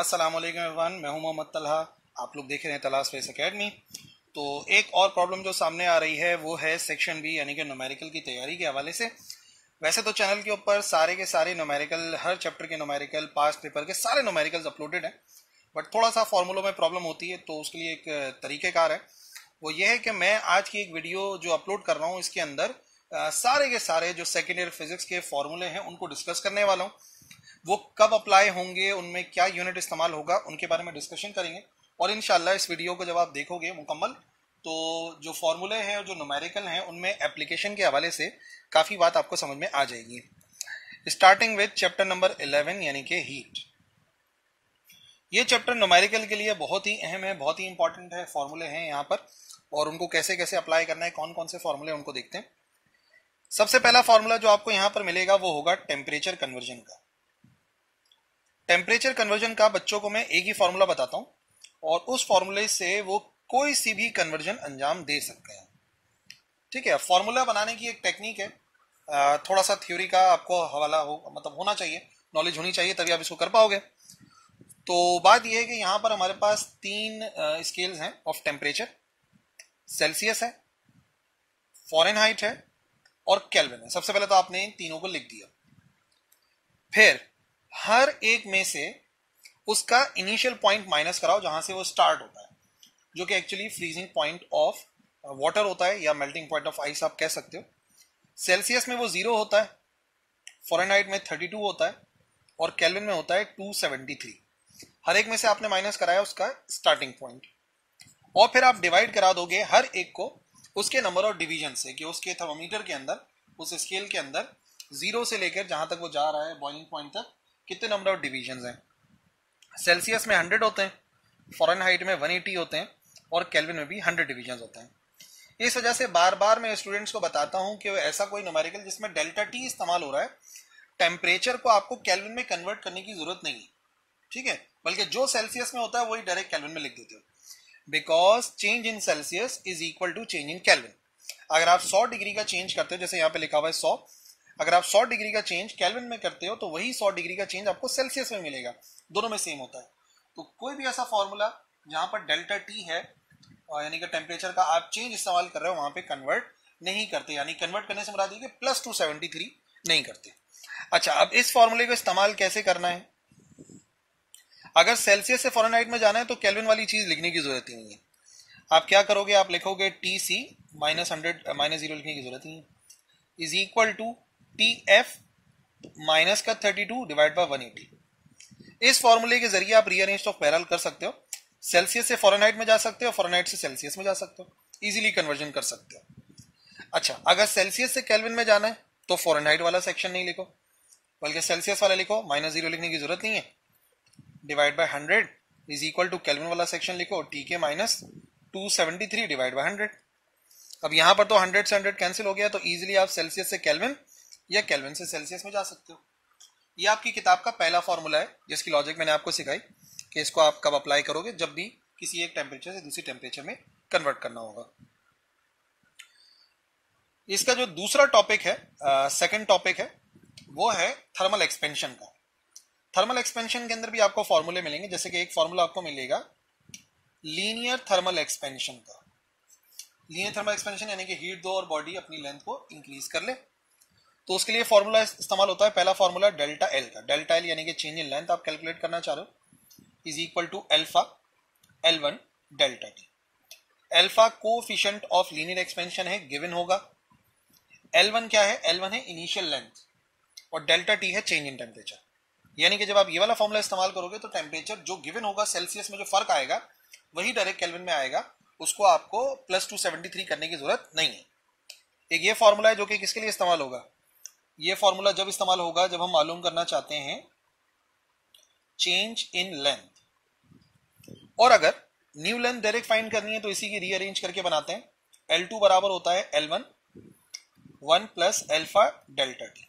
अस्सलाम वालेकुम एवरीवन, मैं हूं मोहम्मद तलहा। आप लोग देख रहे हैं तलहा स्पेस एकेडमी। तो एक और प्रॉब्लम जो सामने आ रही है वो है सेक्शन बी यानी कि न्यूमेरिकल की तैयारी के हवाले से। वैसे तो चैनल के ऊपर सारे के सारे न्यूमेरिकल, हर चैप्टर के न्यूमेरिकल, पास्ट पेपर के सारे न्यूमेरिकल्स अपलोडेड हैं, बट थोड़ा सा फॉर्मूलों में प्रॉब्लम होती है, तो उसके लिए एक तरीक़ेकार है। वो ये है कि मैं आज की एक वीडियो जो अपलोड कर रहा हूँ इसके अंदर सारे के सारे जो सेकेंड ईयर फिजिक्स के फॉर्मूले हैं उनको डिस्कस करने वाला हूँ। वो कब अप्लाई होंगे, उनमें क्या यूनिट इस्तेमाल होगा, उनके बारे में डिस्कशन करेंगे। और इंशाल्लाह इस वीडियो को जब आप देखोगे मुकम्मल, तो जो फॉर्मूले हैं और जो न्यूमेरिकल हैं उनमें एप्लीकेशन के हवाले से काफ़ी बात आपको समझ में आ जाएगी। स्टार्टिंग विद चैप्टर नंबर 11 यानी कि हीट। ये चैप्टर न्यूमेरिकल के लिए बहुत ही अहम है, बहुत ही इंपॉर्टेंट है। फॉर्मूले हैं यहाँ पर और उनको कैसे कैसे अप्लाई करना है, कौन कौन से फॉर्मूले उनको देखते हैं। सबसे पहला फॉर्मूला जो आपको यहाँ पर मिलेगा वो होगा टेम्परेचर कन्वर्जन का। टेम्परेचर कन्वर्जन का बच्चों को मैं एक ही फॉर्मूला बताता हूँ और उस फॉर्मूले से वो कोई सी भी कन्वर्जन अंजाम दे सकते हैं। ठीक है, फॉर्मूला बनाने की एक टेक्निक है, थोड़ा सा थ्योरी का आपको हवाला हो, मतलब होना चाहिए, नॉलेज होनी चाहिए, तभी आप इसको कर पाओगे। तो बात यह है कि यहाँ पर हमारे पास तीन स्केल्स हैं ऑफ टेम्परेचर। सेल्सियस है, फ़ारेनहाइट है और केल्विन है। सबसे पहले तो आपने इन तीनों को लिख दिया। फिर हर एक में से उसका इनिशियल पॉइंट माइनस कराओ जहां से वो स्टार्ट होता है, जो कि actually freezing point of water होता है या मेल्टिंग पॉइंट ऑफ आइस आप कह सकते हो। सेल्सियस में वो 0 होता है, फ़ारेनहाइट में 32 होता है और केल्विन में होता है 273। हर एक में से आपने माइनस कराया उसका स्टार्टिंग पॉइंट और फिर आप डिवाइड करा दोगे हर एक को उसके नंबर ऑफ डिवीजन से, कि उसके थर्मोमीटर के अंदर, उस स्केल के अंदर 0 से लेकर जहां तक वो जा रहा है बॉइलिंग पॉइंट तक कितने नंबर ऑफ डिवीजन हैं। सेल्सियस में 100 होते हैं, फ़ारेनहाइट में 180 होते हैं और केल्विन में भी 100 डिवीजन होते हैं। इस वजह से बार बार मैं स्टूडेंट्स को बताता हूं कि ऐसा कोई न्यूमेरिकल जिसमें डेल्टा टी इस्तेमाल हो रहा है, टेम्परेचर को आपको केल्विन में कन्वर्ट करने की जरूरत नहीं है। ठीक है, बल्कि जो सेल्सियस में होता है वही डायरेक्ट केल्विन में लिख देते हो, because change in Celsius is equal to change in kelvin. अगर आप 100 डिग्री का चेंज करते हो, जैसे यहाँ पे लिखा हुआ है 100, अगर आप 100 डिग्री का चेंज केल्विन में करते हो तो वही 100 डिग्री का चेंज आपको सेल्सियस में मिलेगा, दोनों में सेम होता है। तो कोई भी ऐसा फॉर्मूला जहां पर डेल्टा टी है यानी कि टेम्परेचर का आप चेंज इस्तेमाल कर रहे हो, वहां पे कन्वर्ट नहीं करते, यानी कन्वर्ट करने से मुराद ये कि प्लस 273 नहीं करते। अच्छा, अब इस फॉर्मूले को इस्तेमाल कैसे करना है। अगर सेल्सियस से फ़ारेनहाइट में जाना है तो केल्विन वाली चीज लिखने की जरूरत ही नहीं है। आप क्या करोगे, आप लिखोगे टी सी -100 -0 लिखने की जरूरत ही है, is equal to T F minus का 32 डिवाइड बाय 180। इस फॉर्मूले के जरिए आप रीअरेंज ऑफ पैरेलल कर सकते हो, सेल्सियस से फ़ारेनहाइट में जा सकते हो, फ़ारेनहाइट से सेल्सियस में जा सकते हो, इजीली कन्वर्जन कर सकते हो। अच्छा, अगर सेल्सियस से केल्विन में जाना है तो फ़ारेनहाइट वाला सेक्शन नहीं लिखो, बल्कि सेल्सियस वाला लिखो, -0 लिखने की जरूरत नहीं है, divide by 100 is equal to kelvin वाला सेक्शन लिखो, टी के -273 डिवाइड बाय 100। अब यहां पर तो 100 से 100 कैंसिल हो गया, तो इजीली आप सेल्सियस से केल्विन या केल्विन से सेल्सियस में जा सकते हो। ये आपकी किताब का पहला फॉर्मूला है जिसकी लॉजिक मैंने आपको सिखाई कि इसको आप कब अप्लाई करोगे, जब भी किसी एक टेम्परेचर से दूसरी टेम्परेचर में कन्वर्ट करना होगा। इसका जो दूसरा टॉपिक है, सेकंड टॉपिक है, वो है थर्मल एक्सपेंशन का। थर्मल एक्सपेंशन के अंदर भी आपको फॉर्मूले मिलेंगे, जैसे कि एक फॉर्मूला आपको मिलेगा लीनियर थर्मल एक्सपेंशन का। लीनियर थर्मल एक्सपेंशन यानी कि हीट दो और बॉडी अपनी लेंथ को इंक्रीज कर ले, तो उसके लिए फॉर्मूला इस्तेमाल होता है। पहला फॉर्मूला डेल्टा एल का, डेल्टा एल यानी कि चेंज इन लेंथ आप कैलकुलेट करना चाह रहे हो, is equal to alpha L1 delta T. Alpha coefficient of linear expansion है, गिवन होगा। L1 क्या है, L1 है इनिशियल लेंथ और डेल्टा टी है चेंज इन टेम्परेचर। यानी कि जब आप ये वाला फॉर्मूला इस्तेमाल करोगे तो टेम्परेचर जो गिवन होगा, सेल्सियस में जो फर्क आएगा वही डायरेक्ट केल्विन में आएगा, उसको आपको +273 करने की जरूरत नहीं है। एक ये फॉर्मूला है जो कि किसके लिए इस्तेमाल होगा, ये फॉर्मूला जब इस्तेमाल होगा जब हम मालूम करना चाहते हैं चेंज इन लेंथ, और अगर न्यू लेंथ डायरेक्ट फाइंड करनी है तो इसी की रीअरेंज करके बनाते हैं। L2 बराबर होता है L1 1 plus alpha delta T.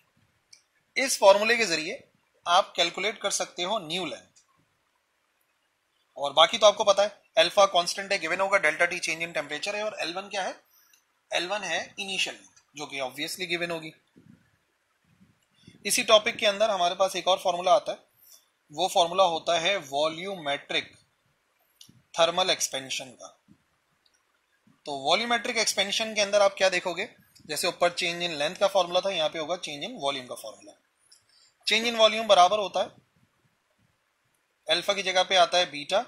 इस फॉर्मूले के जरिए आप कैलकुलेट कर सकते हो न्यू लेंथ, और बाकी तो आपको पता है अल्फा कांस्टेंट है, गिवन होगा, delta T change in temperature है और L1 क्या है, L1 है इनिशियल लेंथ जो कि ऑब्वियसली गिवन होगी। इसी टॉपिक के अंदर हमारे पास एक और फॉर्मूला आता है वो फॉर्मूला होता है वॉल्यूमेट्रिक थर्मल एक्सपेंशन का। तो वॉल्यूमेट्रिक एक्सपेंशन के अंदर आप क्या देखोगे, जैसे ऊपर चेंज इन लेंथ का फॉर्मूला था, यहाँ पे होगा चेंज इन वॉल्यूम का फॉर्मूला। चेंज इन वॉल्यूम बराबर होता है अल्फा की जगह पे आता है बीटा,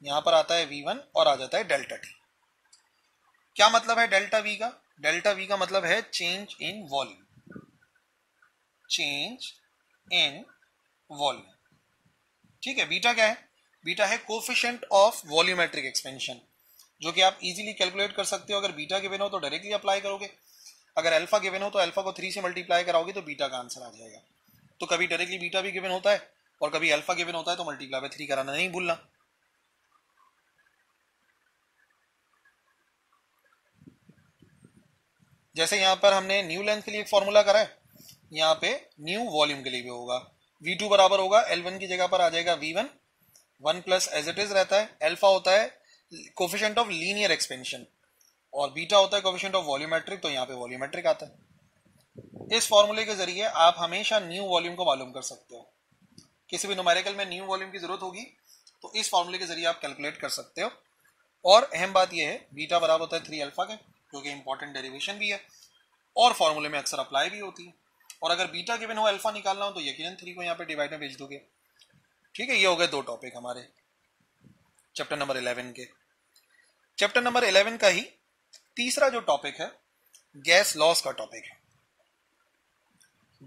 यहां पर आता है V1 और आ जाता है डेल्टा टी। क्या मतलब है डेल्टा वी का? डेल्टा वी का मतलब है change in volume, change in volume. ठीक है, बीटा क्या है? बीटा है कोफिशिएंट ऑफ वॉल्यूमेट्रिक एक्सपेंशन, जो कि आप इजीली कैलकुलेट कर सकते हो। अगर बीटा गिवन हो तो डायरेक्टली अप्लाई करोगे, अगर अल्फा गिवन हो तो अल्फा को 3 से मल्टीप्लाई कराओगे तो बीटा का आंसर आ जाएगा। तो कभी डायरेक्टली बीटा भी गिवन होता है और कभी अल्फा गिवन होता है, तो मल्टीप्लाई बाय 3 कराना नहीं भूलना। जैसे यहां पर हमने न्यू लेंथ के लिए एक फॉर्मूला करा है, यहाँ पे न्यू वॉल्यूम के लिए भी होगा। V2 बराबर होगा L1 की जगह पर आ जाएगा V1, 1 plus as it is रहता है। अल्फा होता है कोफिशिएंट ऑफ लीनियर एक्सपेंशन और बीटा होता है कोफिशिएंट ऑफ वॉल्यूमेट्रिक, तो यहाँ पे वॉल्यूमेट्रिक आता है। इस फॉर्मूले के जरिए आप हमेशा न्यू वॉल्यूम को मालूम कर सकते हो। किसी भी न्यूमेरिकल में न्यू वॉल्यूम की जरूरत होगी तो इस फॉर्मूले के जरिए आप कैलकुलेट कर सकते हो। और अहम बात यह है, बीटा बराबर होता है 3 अल्फा के, जो कि इंपॉर्टेंट डेरिवेशन भी है और फॉर्मूले में अक्सर अप्लाई भी होती है। और अगर बीटा गिवन हो, अल्फा निकालना हो, तो यकीनन 3 को यहाँ पे डिवाइड में भेज दोगे। ठीक है, ये हो गए 2 टॉपिक हमारे चैप्टर नंबर 11 के। चैप्टर नंबर 11 का ही तीसरा जो टॉपिक है, गैस लॉज का टॉपिक है।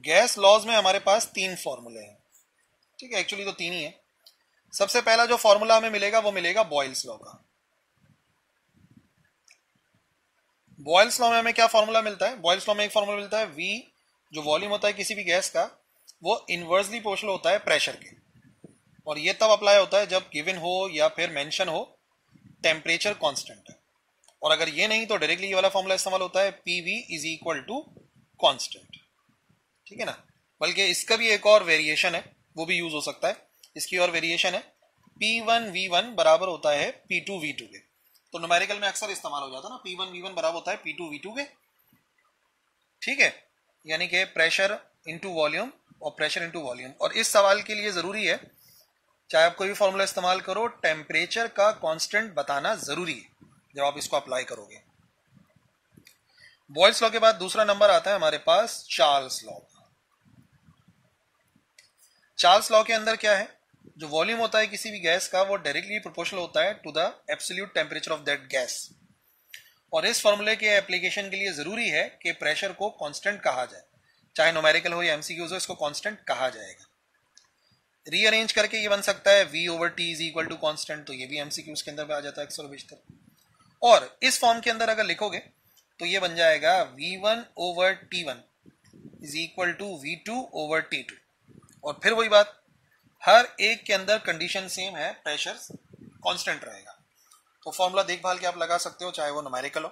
गैस लॉज में हमारे पास 3 फॉर्मूले हैं। ठीक है, एक्चुअली तो 3 ही है। सबसे पहला जो फॉर्मूला हमें मिलेगा वो मिलेगा बॉयल्स लॉ का। बॉयल्स लॉ में हमें क्या फॉर्मूला मिलता है? बॉयल्स लॉ में एक फॉर्मूला मिलता है, V जो वॉल्यूम होता है किसी भी गैस का, वो इनवर्सली प्रोपोर्शनल होता है प्रेशर के। और ये तब अप्लाई होता है जब गिवन हो या फिर मेंशन हो टेम्परेचर कांस्टेंट है। और अगर ये नहीं तो डायरेक्टली ये वाला फॉर्मूला इस्तेमाल होता है, PV is equal to constant. ठीक है ना, बल्कि इसका भी एक और वेरिएशन है, वो भी यूज हो सकता है। इसकी और वेरिएशन है, P1V1 बराबर होता है P2V2 के। तो न्यूमेरिकल में अक्सर इस्तेमाल हो जाता है ना, P1V1 बराबर होता है P2V2 के। ठीक है, यानी कि प्रेशर इंटू वॉल्यूम और प्रेशर इंटू वॉल्यूम। और इस सवाल के लिए जरूरी है, चाहे आप कोई भी फॉर्मूला इस्तेमाल करो, टेम्परेचर का कांस्टेंट बताना जरूरी है जब आप इसको अप्लाई करोगे। बॉयल्स लॉ के बाद दूसरा नंबर आता है हमारे पास चार्ल्स लॉ। चार्ल्स लॉ के अंदर क्या है, जो वॉल्यूम होता है किसी भी गैस का, वो डायरेक्टली प्रोपोर्शनल होता है to the absolute temperature of that gas. और इस फॉर्मूले के एप्लीकेशन के लिए जरूरी है कि प्रेशर को कांस्टेंट कहा जाए, चाहे न्यूमेरिकल हो या एमसीक्यूज हो, इसको कांस्टेंट कहा जाएगा। रीअरेंज करके ये बन सकता है V/T is equal to constant, तो ये भी एमसीक्यूज के अंदर आ जाता है अक्सर बेशतर। और इस फॉर्म के अंदर अगर लिखोगे तो ये बन जाएगा V1/T1 is equal to V2/T2। और फिर वही बात, हर एक के अंदर कंडीशन सेम है, प्रेशर कांस्टेंट रहेगा। तो फॉर्मूला देखभाल के आप लगा सकते हो, चाहे वो न्यूमेरिकल हो,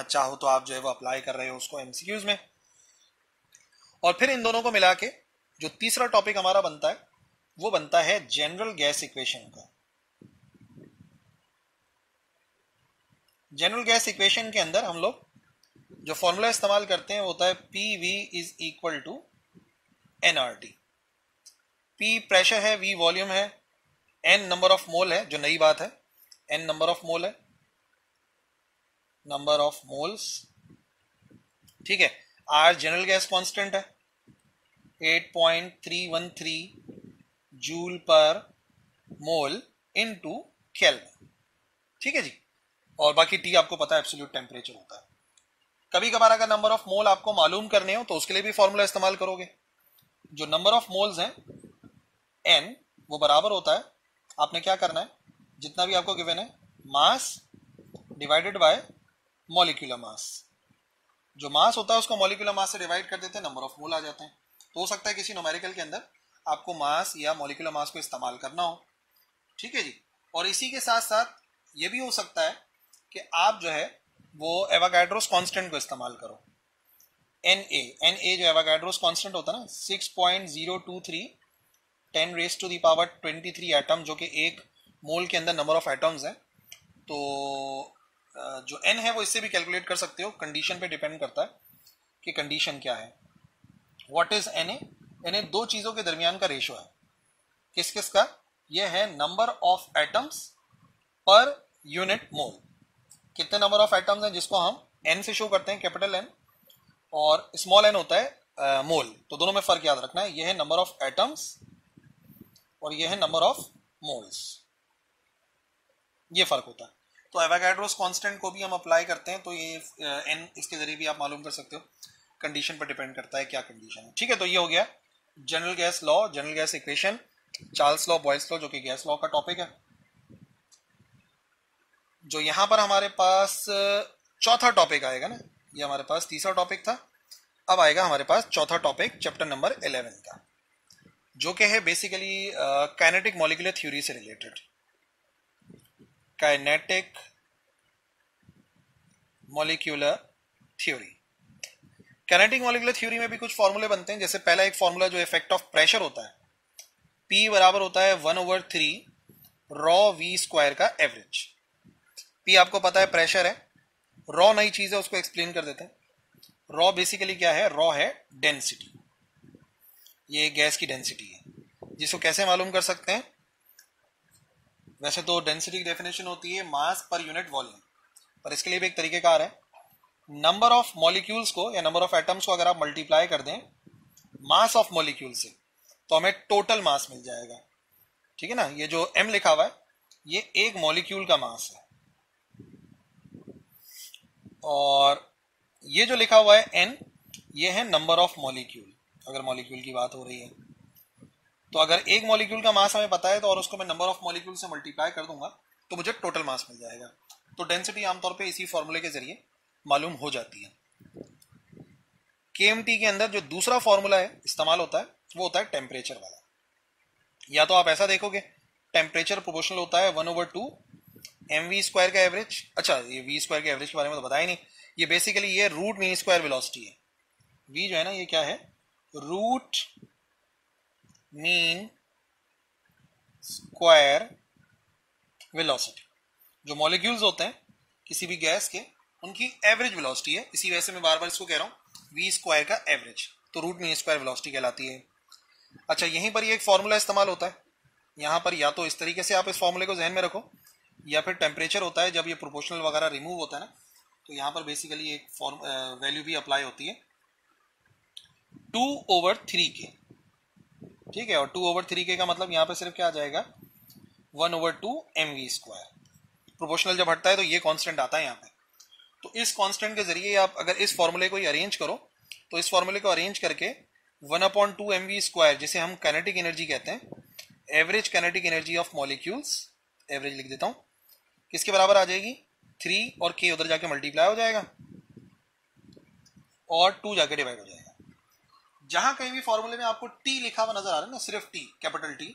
चाहो तो आप जो है वो अप्लाई कर रहे हो उसको एमसीक्यूज में। और फिर इन दोनों को मिला के जो तीसरा टॉपिक हमारा बनता है वो बनता है जनरल गैस इक्वेशन का। जनरल गैस इक्वेशन के अंदर हम लोग जो फॉर्मूला इस्तेमाल करते हैं वो होता है PV is equal to nRT। P pressure है, V वॉल्यूम है, N नंबर ऑफ मोल है, जो नई बात है, N नंबर ऑफ मोल है, नंबर ऑफ मोल्स। ठीक है, R जनरल गैस कांस्टेंट है 8.313 जूल पर मोल इनटू केल्विन। ठीक है जी, और बाकी T आपको पता है एब्सोल्यूट टेम्परेचर होता है। कभी कभार अगर नंबर ऑफ मोल आपको मालूम करने हो तो उसके लिए भी फॉर्मूला इस्तेमाल करोगे। जो नंबर ऑफ मोल्स हैं N, वो बराबर होता है, आपने क्या करना है, जितना भी आपको गिवन है, mass divided by molecular mass. जो मास होता है उसको मॉलिक्यूलर मास से डिवाइड कर देते हैं, नंबर ऑफ मोल आ जाते हैं। तो हो सकता है किसी न्यूमेरिकल के अंदर आपको मास या मॉलिक्यूलर मास को इस्तेमाल करना हो। ठीक है जी, और इसी के साथ साथ ये भी हो सकता है कि आप जो है वो एवोगाड्रोस कांस्टेंट को इस्तेमाल करो, Na जो एवोगाड्रोस कांस्टेंट होता है ना, 6.023 10⁻23 एटम, जो कि एक मोल के अंदर नंबर ऑफ एटम्स हैं। तो जो N है वो इससे भी कैलकुलेट कर सकते हो, कंडीशन पे डिपेंड करता है कि कंडीशन क्या है। What is Na? Na दो चीजों के दरमियान का रेशो है, किस किस का? ये है number of atoms per unit mole. कितने नंबर ऑफ एटम्स हैं जिसको हम n से शो करते हैं, कैपिटल N, और स्मॉल n होता है मोल। तो दोनों में फर्क याद रखना है, ये है नंबर ऑफ एटम्स और ये है नंबर ऑफ मोल्स, ये फर्क होता है। तो एवोगाड्रोस कांस्टेंट को भी हम अप्लाई करते हैं, तो ये n इसके जरिए भी आप मालूम कर सकते हो। कंडीशन पर डिपेंड करता है क्या कंडीशन है। ठीक है, तो ये हो गया general gas law, general gas equation, Charles law, Boyle's law, जो कि गैस लॉ का टॉपिक है। जो यहां पर हमारे पास चौथा टॉपिक आएगा ना, ये हमारे पास तीसरा टॉपिक था, अब आएगा हमारे पास चौथा टॉपिक चैप्टर नंबर 11 का, जो कि है बेसिकली काइनेटिक मॉलिक्यूलर थ्योरी से related. Kinetic molecular theory. Kinetic molecular theory में भी कुछ फॉर्मूले बनते हैं। जैसे पहला एक फॉर्मूला जो इफेक्ट ऑफ प्रेशर होता है, P बराबर होता है 1/3 रॉ वी स्क्वायर का एवरेज। P आपको पता है प्रेशर है, रॉ नई चीज है, उसको एक्सप्लेन कर देते हैं। रॉ बेसिकली क्या है? रॉ है डेंसिटी, ये गैस की डेंसिटी है, जिसको कैसे मालूम कर सकते हैं? वैसे तो डेंसिटी की डेफिनेशन होती है मास पर यूनिट वॉल्यूम, पर इसके लिए भी एक तरीकेकार है। नंबर ऑफ मॉलिक्यूल्स को या नंबर ऑफ एटम्स को अगर आप मल्टीप्लाई कर दें मास ऑफ मॉलिक्यूल से, तो हमें टोटल मास मिल जाएगा। ठीक है ना, ये जो m लिखा हुआ है ये एक मॉलिक्यूल का मास है, और ये जो लिखा हुआ है n, ये है नंबर ऑफ मॉलिक्यूल। अगर मॉलिक्यूल की बात हो रही है तो अगर एक मॉलिक्यूल का मास हमें पता है तो और उसको मैं नंबर ऑफ मॉलिक्यूल से मल्टीप्लाई कर दूंगा तो मुझे टोटल मास मिल जाएगा। तो डेंसिटी आमतौर पे इसी फॉर्मूले के जरिए मालूम हो जाती है। केएमटी के अंदर जो दूसरा फॉर्मूला है इस्तेमाल होता है वो होता है टेम्परेचर वाला। या तो आप ऐसा देखोगे, टेम्परेचर प्रोपोर्शनल होता है 1/2 mv स्क्वायर का एवरेज। अच्छा, ये v स्क्वायर के एवरेज के बारे में तो बताया ही नहीं, ये बेसिकली ये रूट मीन स्क्वायर वेलोसिटी है। v जो है ना, ये क्या है? Root mean square velocity. जो मॉलिक्यूल्स होते हैं किसी भी गैस के, उनकी एवरेज वेलोसिटी है। इसी वजह से मैं बार बार इसको कह रहा हूं v स्क्वायर का एवरेज, तो रूट मीन स्क्वायर वेलोसिटी कहलाती है। अच्छा, यहीं पर ये एक फॉर्मूला इस्तेमाल होता है। यहां पर या तो इस तरीके से आप इस फॉर्मूले को जहन में रखो, या फिर टेम्परेचर होता है जब ये प्रोपोर्शनल वगैरह रिमूव होता है ना, तो यहां पर बेसिकली एक वैल्यू भी अप्लाई होती है 2/3 के। ठीक है, और 2/3 के का मतलब यहां पर सिर्फ क्या आ जाएगा? 1/2 mv स्क्वायर। प्रोपोर्शनल जब हटता है तो ये कांस्टेंट आता है यहाँ पे। तो इस कांस्टेंट के जरिए आप अगर इस फॉर्मूले को अरेंज करो, तो इस फॉर्मूले को अरेंज करके 1/2 mv स्क्वायर, जिसे हम काइनेटिक एनर्जी कहते हैं, average kinetic energy of molecules, average लिख देता हूं, किसके बराबर आ जाएगी? 3 और k उधर जाके मल्टीप्लाई हो जाएगा और 2 जाके डिवाइड हो जाएगा। जहां कहीं भी फॉर्मूले में आपको t लिखा हुआ नजर आ रहा है ना, सिर्फ t, कैपिटल T,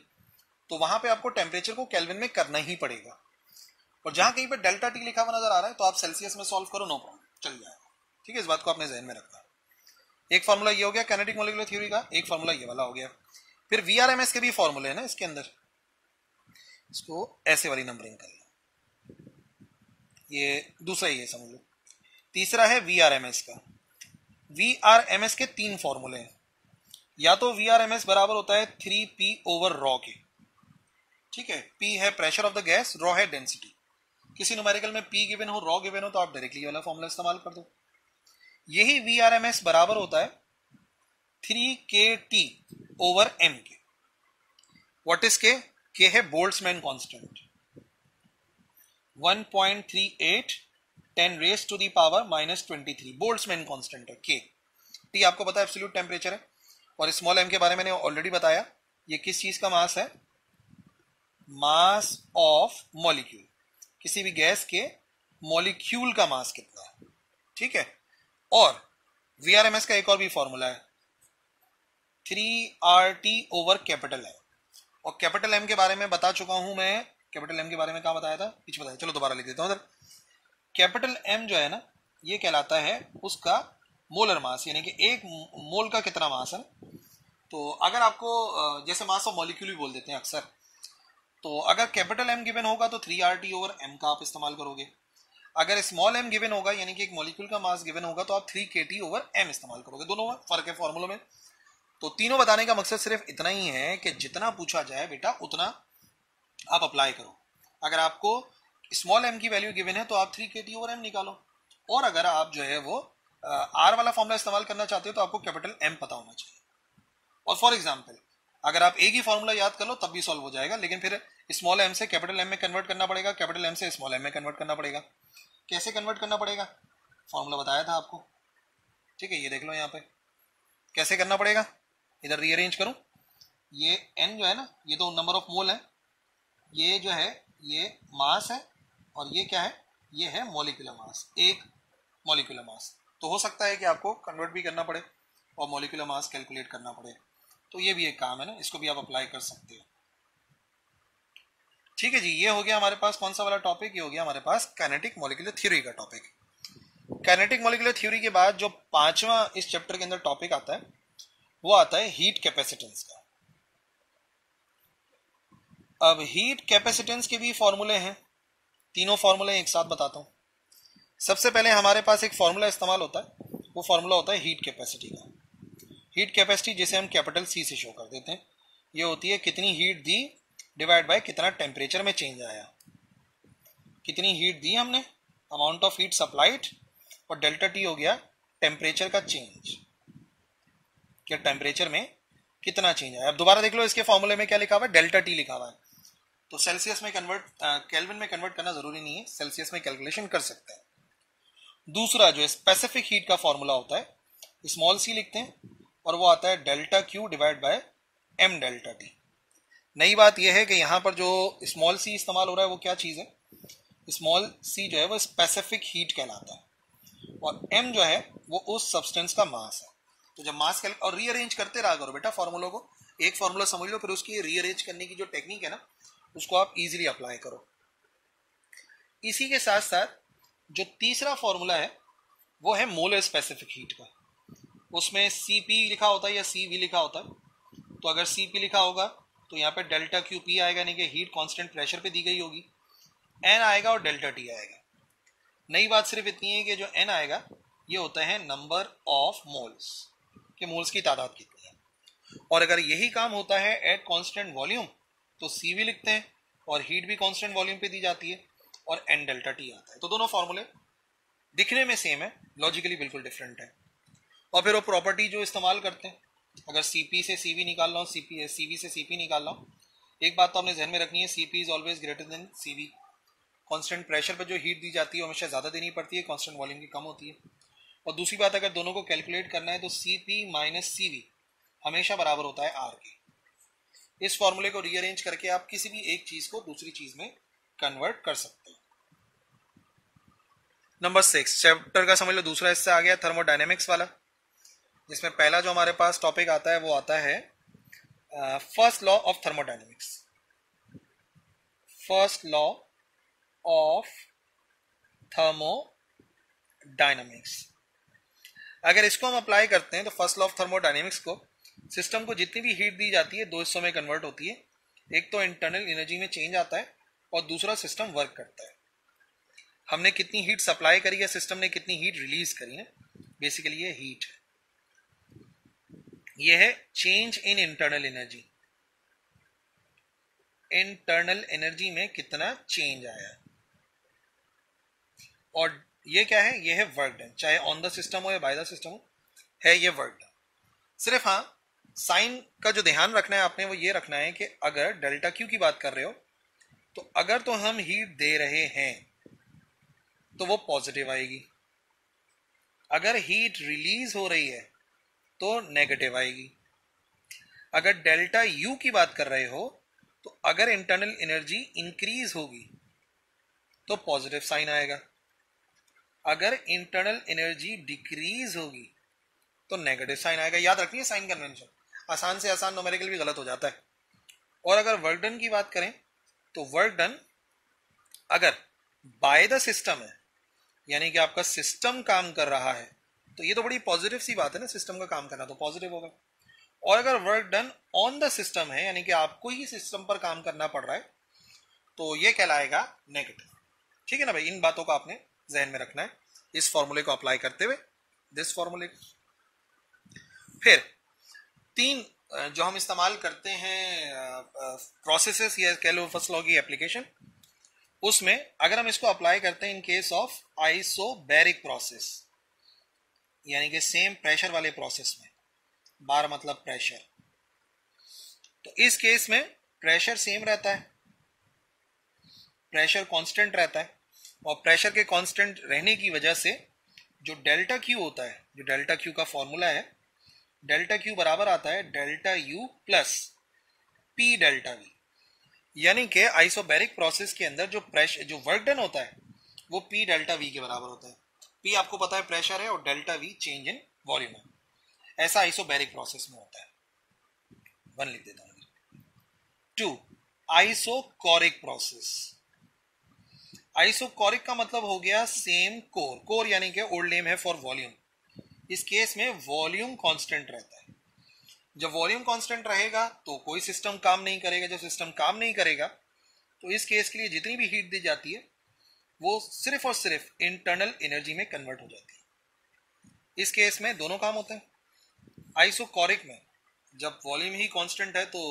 तो वहां पे आपको टेम्परेचर को केल्विन में करना ही पड़ेगा। और जहां कहीं पे डेल्टा टी लिखा हुआ नजर आ रहा है तो आप सेल्सियस में सॉल्व करो, नो प्रॉब्लम, चल जाएगा। ठीक है, इस बात को अपने जहन में रखना। एक फॉर्मूला ये हो गया काइनेटिक मॉलिक्यूलर थ्योरी का, एक फॉर्मूला ये वाला हो गया। फिर वीआरएमएस के भी फॉर्मूले है ना इसके अंदर, इसको ऐसे वाली नंबरिंग कर लो, ये दूसरा ही है समझ लो। तीसरा है वीआरएमएस का। वीआरएमएस के 3 फॉर्मूले हैं। या तो वीआरएमएस बराबर होता है 3p ओवर रॉ के। ठीक है, p है pressure of the gas, raw है डेंसिटी। किसी न्यूमेरिकल में p गिवन हो, रॉ गिवन हो, तो आप डायरेक्टली वाला फॉर्मूला इस्तेमाल कर दो। यही वीआरएमएस बराबर होता है 3kT ओवर m के। What is k? k है बोल्ट्जमैन कांस्टेंट, 1.38 10⁻⁻23 बोल्ट्जमैन कांस्टेंट है k। t आपको पता है एब्सोल्यूट टेम्परेचर है, और स्मॉल m के बारे में मैंने ऑलरेडी बताया, ये किस चीज का मास है? Mass of molecule. किसी भी गैस के मॉलिक्यूल का मास कितना है। ठीक है, और वीआरएमएस का एक और भी फॉर्मूला है 3RT ओवर कैपिटल M। और कैपिटल M के बारे में बता चुका हूं मैं। कैपिटल M के बारे में कहा बताया था? पीछे बताया, चलो दोबारा लिख देता हूं। कैपिटल M जो है ना, ये कहलाता है उसका मोलर मास, यानी कि एक मोल का कितना मास है। तो अगर आपको जैसे मास ऑफ मॉलिक्यूल भी बोल देते हैं अक्सर, तो अगर कैपिटल M गिवन होगा तो 3RT ओवर M का आप इस्तेमाल करोगे। अगर स्मॉल m गिवन होगा, यानी कि एक मॉलिक्यूल का मास गिवन होगा, तो आप 3kT ओवर m इस्तेमाल करोगे। दोनों में फर्क है फॉर्मूलों में। तो तीनों बताने का मकसद सिर्फ इतना ही है कि जितना पूछा जाए बेटा उतना आप अप्लाई करो। अगर आपको स्मॉल m की वैल्यू गिवन है तो आप 3kT/m निकालो, और अगर आप जो है वो r वाला फॉर्मूला इस्तेमाल करना चाहते हो तो आपको कैपिटल M पता होना चाहिए। और फॉर एग्जांपल अगर आप एक ही फॉर्मूला याद कर लो तब भी सॉल्व हो जाएगा, लेकिन फिर स्मॉल m से कैपिटल M में कन्वर्ट करना पड़ेगा, कैपिटल M से स्मॉल m में कन्वर्ट करना पड़ेगा। कैसे कन्वर्ट करना पड़ेगा, फॉर्मूला बताया था आपको, ठीक है, ये देख लो यहाँ पे कैसे करना पड़ेगा। इधर रीअरेंज करूं, ये n जो है ना, ये तो नंबर ऑफ मोल है, ये जो है ये मास है, और ये क्या है, ये है मॉलिक्यूलर मास, एक मॉलिक्यूलर मास। तो हो सकता है कि आपको कन्वर्ट भी करना पड़े और मॉलिक्यूलर मास कैलकुलेट करना पड़े, तो ये भी एक काम है ना, इसको भी आप अप्लाई कर सकते हो। ठीक है जी, ये हो गया हमारे पास कौन सा वाला टॉपिक, ये हो गया हमारे पास काइनेटिक मॉलिक्यूलर थ्योरी का टॉपिक। काइनेटिक मॉलिक्यूलर थ्योरी के बाद जो पांचवा इस चैप्टर के अंदर टॉपिक आता है वो आता है हीट कैपेसिटेंस का। अब हीट कैपेसिटेंस के भी फॉर्मूले हैं, तीनों फॉर्मूले एक साथ बताता हूं। सबसे पहले हमारे पास एक फॉर्मूला इस्तेमाल होता है, वो फॉर्मूला होता है हीट कैपेसिटी का। हीट कैपेसिटी जिसे हम कैपिटल C से शो कर देते हैं, ये होती है कितनी हीट दी डिवाइड बाय कितना टेम्परेचर में चेंज आया। कितनी हीट दी हमने, अमाउंट ऑफ हीट सप्लाइड, और डेल्टा T हो गया टेम्परेचर का चेंज, कि टेम्परेचर में कितना चेंज आया। अब दोबारा देख लो, इसके फॉर्मूले में क्या लिखा हुआ है, डेल्टा T लिखा हुआ है, तो सेल्सियस में कन्वर्ट, केल्विन में कन्वर्ट करना जरूरी नहीं है, सेल्सियस में कैलकुलेशन कर सकते हैं। दूसरा जो स्पेसिफिक हीट का फॉर्मूला होता है स्मॉल c लिखते हैं, और वो आता है delta Q divide by m delta T। नई बात यह है कि यहां पर जो स्मॉल c इस्तेमाल हो रहा है वो क्या चीज है, स्मॉल c जो है वो स्पेसिफिक हीट कहलाता है, और m जो है वो उस सब्सटेंस का मास है। तो जब मास और रीअरेंज करते रहा करो बेटा फॉर्मूलों को, एक फॉर्मूला समझ लो फिर उसकी रीअरेंज करने की जो टेक्निक है ना उसको आप इजीली अप्लाई करो। इसी के साथ साथ जो तीसरा फॉर्मूला है वो है मोलर स्पेसिफिक हीट का। उसमें Cp लिखा होता है या Cv लिखा होता है, तो अगर Cp लिखा होगा तो यहाँ पे डेल्टा Qp आएगा, यानी कि हीट कांस्टेंट प्रेशर पे दी गई होगी, n आएगा और डेल्टा T आएगा। नई बात सिर्फ इतनी है कि जो n आएगा ये होता है नंबर ऑफ मोल्स, कि मोल्स की तादाद कितनी है। और अगर यही काम होता है एट कांस्टेंट वॉल्यूम तो Cv लिखते हैं, और हीट भी कांस्टेंट वॉल्यूम पे दी जाती है, और n डेल्टा T आता है। तो दोनों फॉर्मूले दिखने में सेम है, लॉजिकली बिल्कुल डिफरेंट है। और फिर वो प्रॉपर्टी जो इस्तेमाल करते हैं, अगर Cp से Cv निकाल रहा हूँ, Cv से Cp निकाल रहा हूँ, एक बात तो आपने ध्यान में रखनी है, Cp is always greater than Cv। Constant pressure पर जो हीट दी जाती है हमेशा ज्यादा देनी पड़ती है, कांस्टेंट वॉल्यूम की कम होती है। और दूसरी बात, अगर दोनों को कैलकुलेट करना है तो Cp माइनस Cv हमेशा बराबर होता है R के। इस फॉर्मूले को रीअरेंज करके आप किसी भी एक चीज को दूसरी चीज में कन्वर्ट कर सकते हैं। नंबर 6 चैप्टर का समझ लो दूसरा हिस्सा आ गया थर्मोडायनेमिक्स वाला, जिसमें पहला जो हमारे पास टॉपिक आता है वो आता है first law of thermodynamics. First law of thermodynamics, अगर इसको हम अप्लाई करते हैं तो फर्स्ट लॉ ऑफ थर्मोडायनेमिक्स को, सिस्टम को जितनी भी हीट दी जाती है दो हिस्सों में कन्वर्ट होती है, एक तो इंटरनल एनर्जी में चेंज आता है और दूसरा सिस्टम वर्क करता है। हमने कितनी हीट सप्लाई करी है, सिस्टम ने कितनी हीट रिलीज करी है, बेसिकली ये हीट है, ये है change in internal energy. Internal energy में कितना चेंज आया, और ये क्या है, ये है वर्क डन, चाहे ऑन द सिस्टम हो या बाय द सिस्टम हो, है ये वर्क डन। सिर्फ हाँ साइन का जो ध्यान रखना है आपने वो ये रखना है कि अगर डेल्टा क्यू की बात कर रहे हो तो अगर तो हम हीट दे रहे हैं तो वो पॉजिटिव आएगी, अगर हीट रिलीज हो रही है तो नेगेटिव आएगी। अगर डेल्टा यू की बात कर रहे हो तो अगर इंटरनल एनर्जी इंक्रीज होगी तो पॉजिटिव साइन आएगा, अगर इंटरनल एनर्जी डिक्रीज होगी तो नेगेटिव साइन आएगा। याद रखिए साइन कन्वेंशन, आसान से आसान न्यूमेरिकल भी गलत हो जाता है। और अगर वर्क डन की बात करें तो वर्क डन अगर बाय द सिस्टम है, यानी कि आपका सिस्टम काम कर रहा है, तो ये तो बड़ी पॉजिटिव सी बात है ना, सिस्टम का काम करना तो पॉजिटिव होगा। और अगर work done on the system है, यानी कि आपको ही सिस्टम पर काम करना पड़ रहा है, तो ये कहलाएगा नेगेटिव। ठीक है ना भाई, इन बातों को आपने जहन में रखना है इस फॉर्मूले को अप्लाई करते हुए, दिस फॉर्मूले। फिर तीन जो हम इस्तेमाल करते हैं प्रोसेसेस या कह लो फर्स्ट लॉ की एप्लीकेशन, उसमें अगर हम इसको अप्लाई करते हैं in case of isobaric process, यानी कि सेम प्रेशर वाले प्रोसेस में, बार मतलब प्रेशर, तो इस केस में प्रेशर सेम रहता है, प्रेशर कांस्टेंट रहता है, और प्रेशर के कांस्टेंट रहने की वजह से जो डेल्टा क्यू होता है, जो डेल्टा क्यू का फॉर्मूला है, डेल्टा क्यू बराबर आता है delta U plus P delta we, यानी कि आइसोबैरिक प्रोसेस के अंदर जो प्रेशर, जो वर्क डन होता है वो पी डेल्टा वी के बराबर होता है। पी आपको पता है प्रेशर है और delta we change in volume है। ऐसा आइसोबैरिक प्रोसेस में होता है। 1 लिख देता हूं। 2 आइसोकोरिक प्रोसेस। आइसोकोरिक का मतलब हो गया सेम कोर, कोर यानी कि ओल्ड नेम है फॉर वॉल्यूम। इस केस में वॉल्यूम कांस्टेंट रहता है। जब वॉल्यूम कांस्टेंट रहेगा तो कोई सिस्टम काम नहीं करेगा। जब सिस्टम काम नहीं करेगा तो इस केस के लिए जितनी भी हीट दी जाती है वो सिर्फ और सिर्फ इंटरनल एनर्जी में कन्वर्ट हो जाती है। इस केस में दोनों काम होते हैं। आइसोकोरिक में जब वॉल्यूम ही कांस्टेंट है तो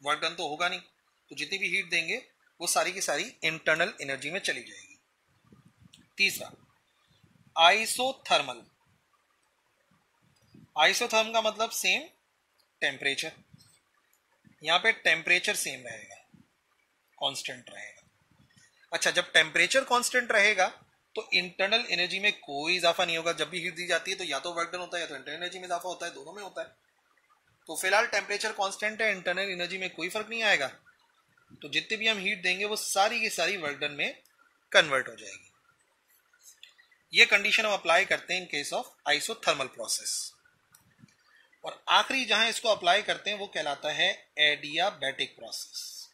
वर्क डन तो होगा नहीं, तो जितनी भी हीट देंगे वो सारी की सारी इंटरनल एनर्जी में चली जाएगी। तीसरा आइसोथर्मल। आइसोथर्म का मतलब सेम टेम्परेचर, यहां पे टेम्परेचर सेम रहेगा, कांस्टेंट रहेगा। अच्छा, जब टेम्परेचर कांस्टेंट रहेगा तो इंटरनल एनर्जी में कोई इजाफा नहीं होगा। जब भी हीट दी जाती है तो या तो वर्क डन होता है या तो इंटरनल एनर्जी में इजाफा होता है, दोनों में होता है। तो फिलहाल टेम्परेचर कांस्टेंट है, इंटरनल एनर्जी में कोई फर्क नहीं आएगा, तो जितने भी हम हीट देंगे वो सारी की सारी वर्क डन में कन्वर्ट हो जाएगी। ये कंडीशन हम अप्लाई करते हैं in case of isothermal process. और आखिरी जहां इसको अप्लाई करते हैं वो कहलाता है एडियाबैटिक प्रोसेस।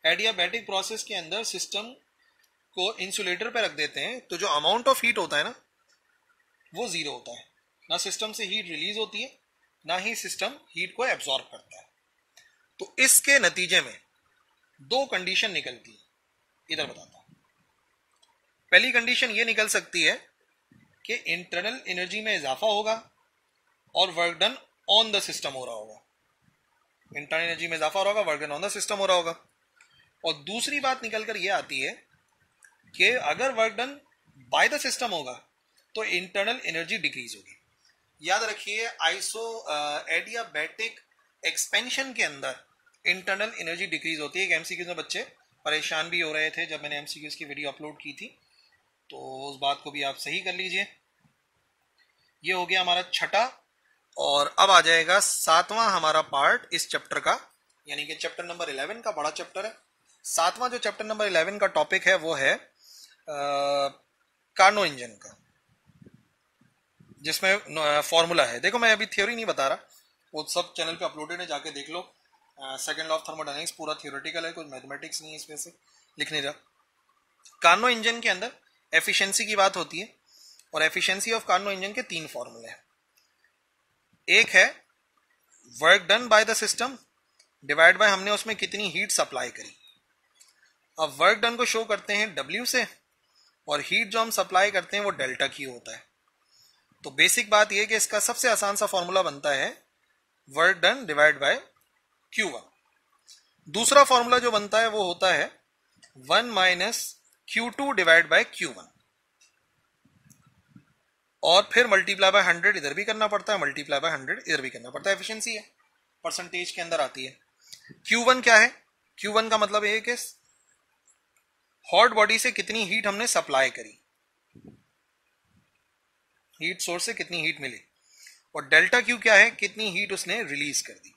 एडियाबैटिक प्रोसेस के अंदर सिस्टम को इंसुलेटर पे रख देते हैं तो जो अमाउंट ऑफ हीट होता है ना वो जीरो होता है। ना सिस्टम से हीट रिलीज होती है ना ही सिस्टम हीट को एब्जॉर्ब करता है। तो इसके नतीजे में दो कंडीशन निकलती है, इधर बताता हूं। पहली कंडीशन ये निकल सकती है कि इंटरनल एनर्जी में इजाफा होगा और work done on the system हो रहा होगा। इंटरनल एनर्जी में इजाफा हो रहा होगा, work done on the system हो रहा होगा। और दूसरी बात निकलकर यह आती है कि अगर work done by the system होगा तो इंटरनल एनर्जी डिक्रीज होगी। याद रखिए एडियाबैटिक एक्सपेंशन के अंदर इंटरनल एनर्जी डिक्रीज होती है। एक एमसीक्यूज में बच्चे परेशान भी हो रहे थे जब मैंने एमसीक्यूज की वीडियो अपलोड की थी, तो उस बात को भी आप सही कर लीजिए। ये हो गया हमारा छठा, और अब आ जाएगा सातवां हमारा पार्ट इस चैप्टर का, यानी कि चैप्टर नंबर 11 का बड़ा चैप्टर है। सातवां जो चैप्टर नंबर 11 का टॉपिक है वो है कार्नो इंजन का, जिसमें फॉर्मूला है। देखो मैं अभी थ्योरी नहीं बता रहा, वो सब चैनल पे अपलोडेड है, जाके देख लो। सेकंड लॉ ऑफ थर्मोडायनेमिक्स पूरा थियोरेटिकल है, कुछ मैथमेटिक्स नहीं है इसमें से, लिख नहीं रहा। कार्नो इंजन के अंदर एफिशिएंसी की बात होती है और एफिशिएंसी ऑफ कार्नो इंजन के 3 फॉर्मूले हैं। एक है work done by the system divide by हमने उसमें कितनी हीट सप्लाई करी। अब वर्क डन को शो करते हैं W से और हीट जो हम सप्लाई करते हैं वो डेल्टा क्यू होता है। तो बेसिक बात यह कि इसका सबसे आसान सा फॉर्मूला बनता है work done divide by Q1। दूसरा फॉर्मूला जो बनता है वो होता है 1 minus Q2 divide by Q1, और फिर मल्टीप्लाई बाय 100 इधर भी करना पड़ता है, मल्टीप्लाई बाय 100 इधर भी करना पड़ता है। एफिशिएंसी है, परसेंटेज के अंदर आती है। Q1 क्या है? Q1 का मतलब है कि हॉट बॉडी से कितनी हीट हमने सप्लाई करी, हीट सोर्स से कितनी हीट मिली। और डेल्टा क्यू क्या है? कितनी हीट उसने रिलीज कर दी।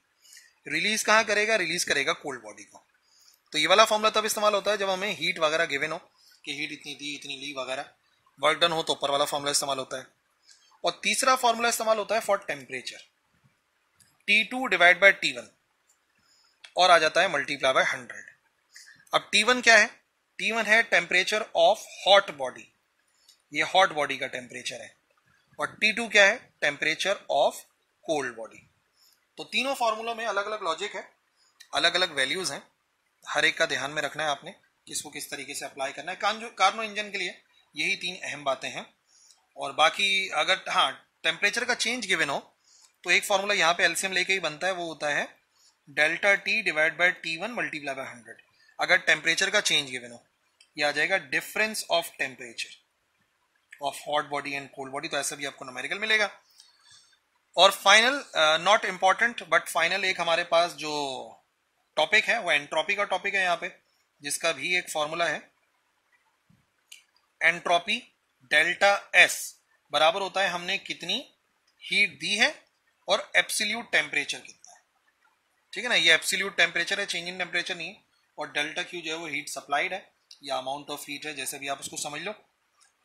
रिलीज कहां करेगा? रिलीज करेगा कोल्ड बॉडी को। तो ये वाला फॉर्मूला तब इस्तेमाल होता है जब हमें हीट वगैरह गिवन हो कि हीट इतनी दी इतनी ली वगैरह, वर्क डन हो तो ऊपर वाला फॉर्मूला इस्तेमाल होता है। और तीसरा फॉर्मूला इस्तेमाल होता है for temperature, T2 divide by T1, और आ जाता है मल्टीप्लाई बाय 100। अब T1 क्या है? T1 है टेम्परेचर ऑफ हॉट बॉडी, ये हॉट बॉडी का टेम्परेचर है। और T2 क्या है? Temperature of cold body. तो तीनों फॉर्मूलों में अलग अलग लॉजिक है, अलग अलग वैल्यूज हैं, हर एक का ध्यान में रखना है आपने, किसको किस तरीके से अप्लाई करना है। कार्नो इंजन के लिए यही 3 अहम बातें हैं। और बाकी अगर हाँ टेम्परेचर का चेंज गिवन हो तो एक फॉर्मूला यहाँ पे एलसीएम लेके ही बनता है, वो होता है delta T divide by T1 multiply by 100। अगर टेम्परेचर का चेंज गिवन हो, ये आ जाएगा difference of temperature of hot body and cold body, तो ऐसा भी आपको न्यूमेरिकल मिलेगा। और final, not important but final एक हमारे पास जो टॉपिक है वो एंट्रोपी का टॉपिक है यहाँ पे, जिसका भी एक फॉर्मूला है एंट्रोपी डेल्टा एस बराबर होता है हमने कितनी हीट दी है और एब्सोल्यूट टेम्परेचर कितना है। ठीक है ना, ये एब्सोल्यूट टेम्परेचर है, चेंज इन टेम्परेचर नहीं है, और डेल्टा क्यू जो है वो हीट सप्लाइड है या अमाउंट ऑफ हीट है, जैसे भी आप उसको समझ लो।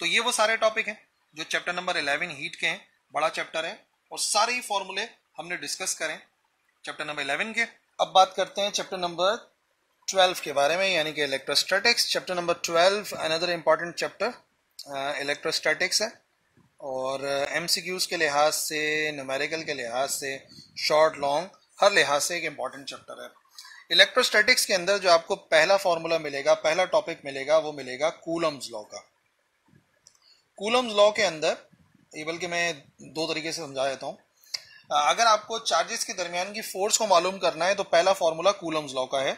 तो ये वो सारे टॉपिक हैं जो चैप्टर नंबर 11 हीट के हैं, बड़ा चैप्टर है और सारे ही फॉर्मूले हमने डिस्कस करें चैप्टर नंबर 11 के। अब बात करते हैं चैप्टर नंबर 12 के बारे में, यानी कि electrostatics. Chapter number 12 another important chapter electrostatics है, और एमसीक्यूज के लिहाज से, न्यूमेरिकल के लिहाज से, शॉर्ट लॉन्ग हर लिहाज से एक इंपॉर्टेंट चैप्टर है। इलेक्ट्रोस्टैटिक्स के अंदर जो आपको पहला फॉर्मूला मिलेगा, पहला टॉपिक मिलेगा, वो मिलेगा कूलम्स लॉ का। कूलम्स लॉ के अंदर, ये बल्कि मैं दो तरीके से समझा देता हूँ। अगर आपको चार्जेस के दरमियान की फोर्स को मालूम करना है तो पहला फॉर्मूला कूलम्स लॉ का है,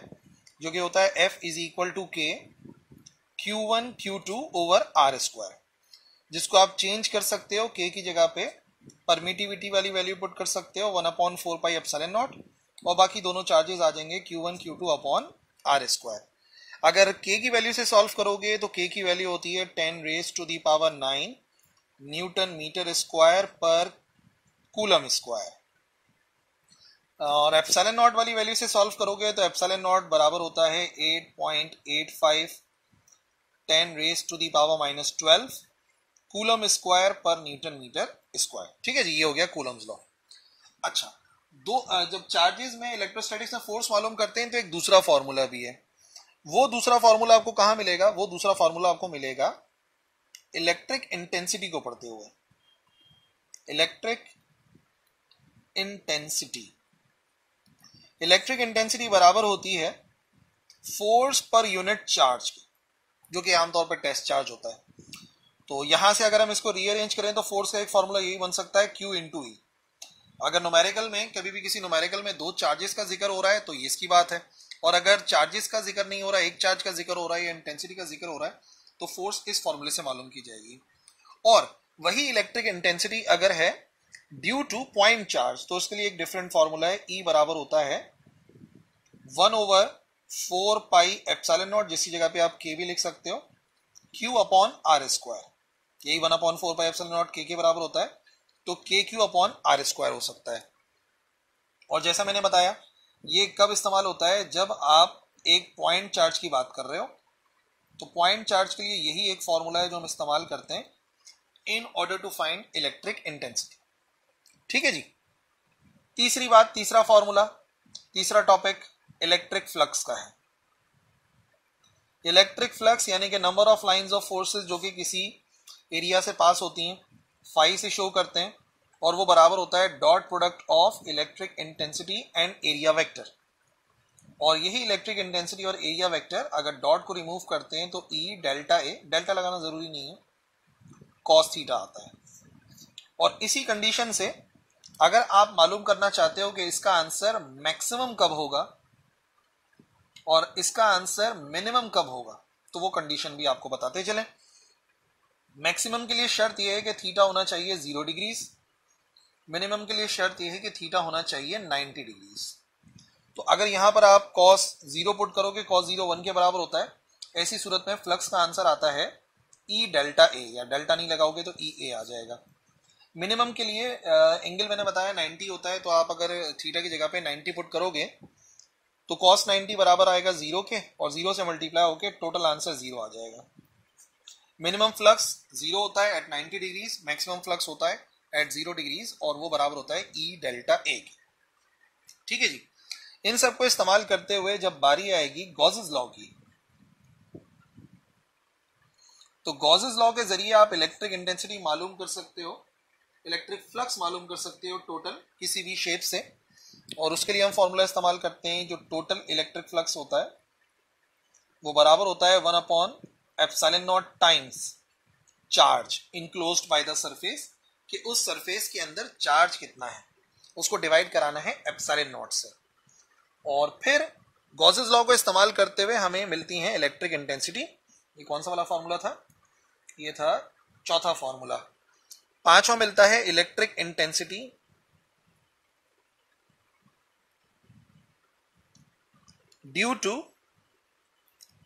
जो कि होता है F is equal to K Q1 Q2 over R square, जिसको आप चेंज कर सकते हो, K की जगह पे परमिटिविटी वाली वैल्यू पुट कर सकते हो 1/4 पाई एप्सिलॉन नॉट, और बाकी दोनों चार्जेस आ जाएंगे Q1 Q2 upon R square. अगर K की वैल्यू से सॉल्व करोगे तो K की वैल्यू होती है 10⁻⁹ न्यूटन मीटर स्क्वायर पर कूलम स्क्वायर, और एप्सिलॉन नॉट वाली वैल्यू से सॉल्व करोगे तो एप्सिलॉन नॉट बराबर होता है 8.85 10⁻⁻12 कूलम स्क्वायर पर न्यूटन मीटर स्क्वायर। ठीक है जी, ये हो गया कूलम्स लॉ। अच्छा, जब चार्जेस में इलेक्ट्रोस्टैटिक्स में फोर्स मालूम करते हैं तो एक दूसरा फॉर्मूला भी है। वो दूसरा फॉर्मूला आपको कहां मिलेगा? वो दूसरा फॉर्मूला आपको मिलेगा इलेक्ट्रिक इंटेंसिटी को पढ़ते हुए। इलेक्ट्रिक इंटेंसिटी बराबर होती है फोर्स पर यूनिट चार्ज की, जो कि आमतौर पर टेस्ट चार्ज होता है। तो यहां से अगर हम इसको रीअरेंज करें तो फोर्स का एक फॉर्मूला यही बन सकता है Q इंटू ई। अगर न्यूमेरिकल में कभी भी किसी न्यूमेरिकल में दो चार्जेस का जिक्र हो रहा है तो ये इसकी बात है, और अगर चार्जेस का जिक्र नहीं हो रहा है, एक चार्ज का जिक्र हो रहा है या इंटेंसिटी का जिक्र हो रहा है, तो फोर्स इस फॉर्मूले से मालूम की जाएगी। और वही इलेक्ट्रिक इंटेंसिटी अगर है ड्यू टू पॉइंट चार्ज, तो उसके लिए एक डिफरेंट फॉर्मूला है, E बराबर होता है 1/4 पाई एप्सिलॉन नॉट, जिसकी जगह पे आप K भी लिख सकते हो, Q अपॉन R स्क्वायर। यही 1/4 पाई एप्सिलॉन नॉट K के बराबर होता है, तो KQ अपॉन R स्क्वायर हो सकता है। और जैसा मैंने बताया, ये कब इस्तेमाल होता है? जब आप एक पॉइंट चार्ज की बात कर रहे हो, तो पॉइंट चार्ज के लिए यही एक फॉर्मूला है जो हम इस्तेमाल करते हैं in order to find electric intensity. ठीक है जी। तीसरी बात, तीसरा फॉर्मूला, तीसरा टॉपिक इलेक्ट्रिक फ्लक्स का है। इलेक्ट्रिक फ्लक्स यानी कि number of lines of forces जो कि किसी एरिया से पास होती हैं, फाई से शो करते हैं, और वो बराबर होता है dot product of electric intensity and area vector. और यही इलेक्ट्रिक इंटेंसिटी और एरिया वेक्टर अगर डॉट को रिमूव करते हैं तो E डेल्टा A, डेल्टा लगाना जरूरी नहीं है, कॉस थीटा आता है। और इसी कंडीशन से अगर आप मालूम करना चाहते हो कि इसका आंसर मैक्सिमम कब होगा और इसका आंसर मिनिमम कब होगा, तो वो कंडीशन भी आपको बताते चलें। मैक्सिमम के लिए शर्त यह है कि थीटा होना चाहिए 0 डिग्रीज, मिनिमम के लिए शर्त यह है कि थीटा होना चाहिए 90 डिग्रीज। तो अगर यहां पर आप cos 0 पुट करोगे, cos 0 1 के बराबर होता है, ऐसी सूरत में फ्लक्स का आंसर आता है E डेल्टा A, या डेल्टा नहीं लगाओगे तो EA आ जाएगा। मिनिमम के लिए एंगल मैंने बताया 90 होता है, तो आप अगर थीटा की जगह पे 90 पुट करोगे तो cos 90 बराबर आएगा 0 के, और 0 से मल्टीप्लाई होके टोटल आंसर 0 आ जाएगा। मिनिमम फ्लक्स 0 होता है एट 90 डिग्रीज, मैक्सिमम फ्लक्स होता है एट 0 डिग्रीज, और वो बराबर होता है E डेल्टा A के। ठीक है जी। इन सबको इस्तेमाल करते हुए जब बारी आएगी गॉसेस लॉ की, तो गॉसेस लॉ के जरिए आप इलेक्ट्रिक इंटेंसिटी मालूम कर सकते हो, इलेक्ट्रिक फ्लक्स मालूम कर सकते हो टोटल किसी भी शेप से। और उसके लिए हम फॉर्मूला इस्तेमाल करते हैं, जो टोटल इलेक्ट्रिक फ्लक्स होता है वो बराबर होता है 1/ε0 times charge enclosed by the surface कि उस सरफेस के अंदर चार्ज कितना है, उसको डिवाइड कराना है एप्सिलॉन नॉट से। और फिर गॉसेस लॉ को इस्तेमाल करते हुए हमें मिलती है इलेक्ट्रिक इंटेंसिटी। ये कौन सा वाला फॉर्मूला था? ये था चौथा फॉर्मूला। पांचवा मिलता है electric intensity due to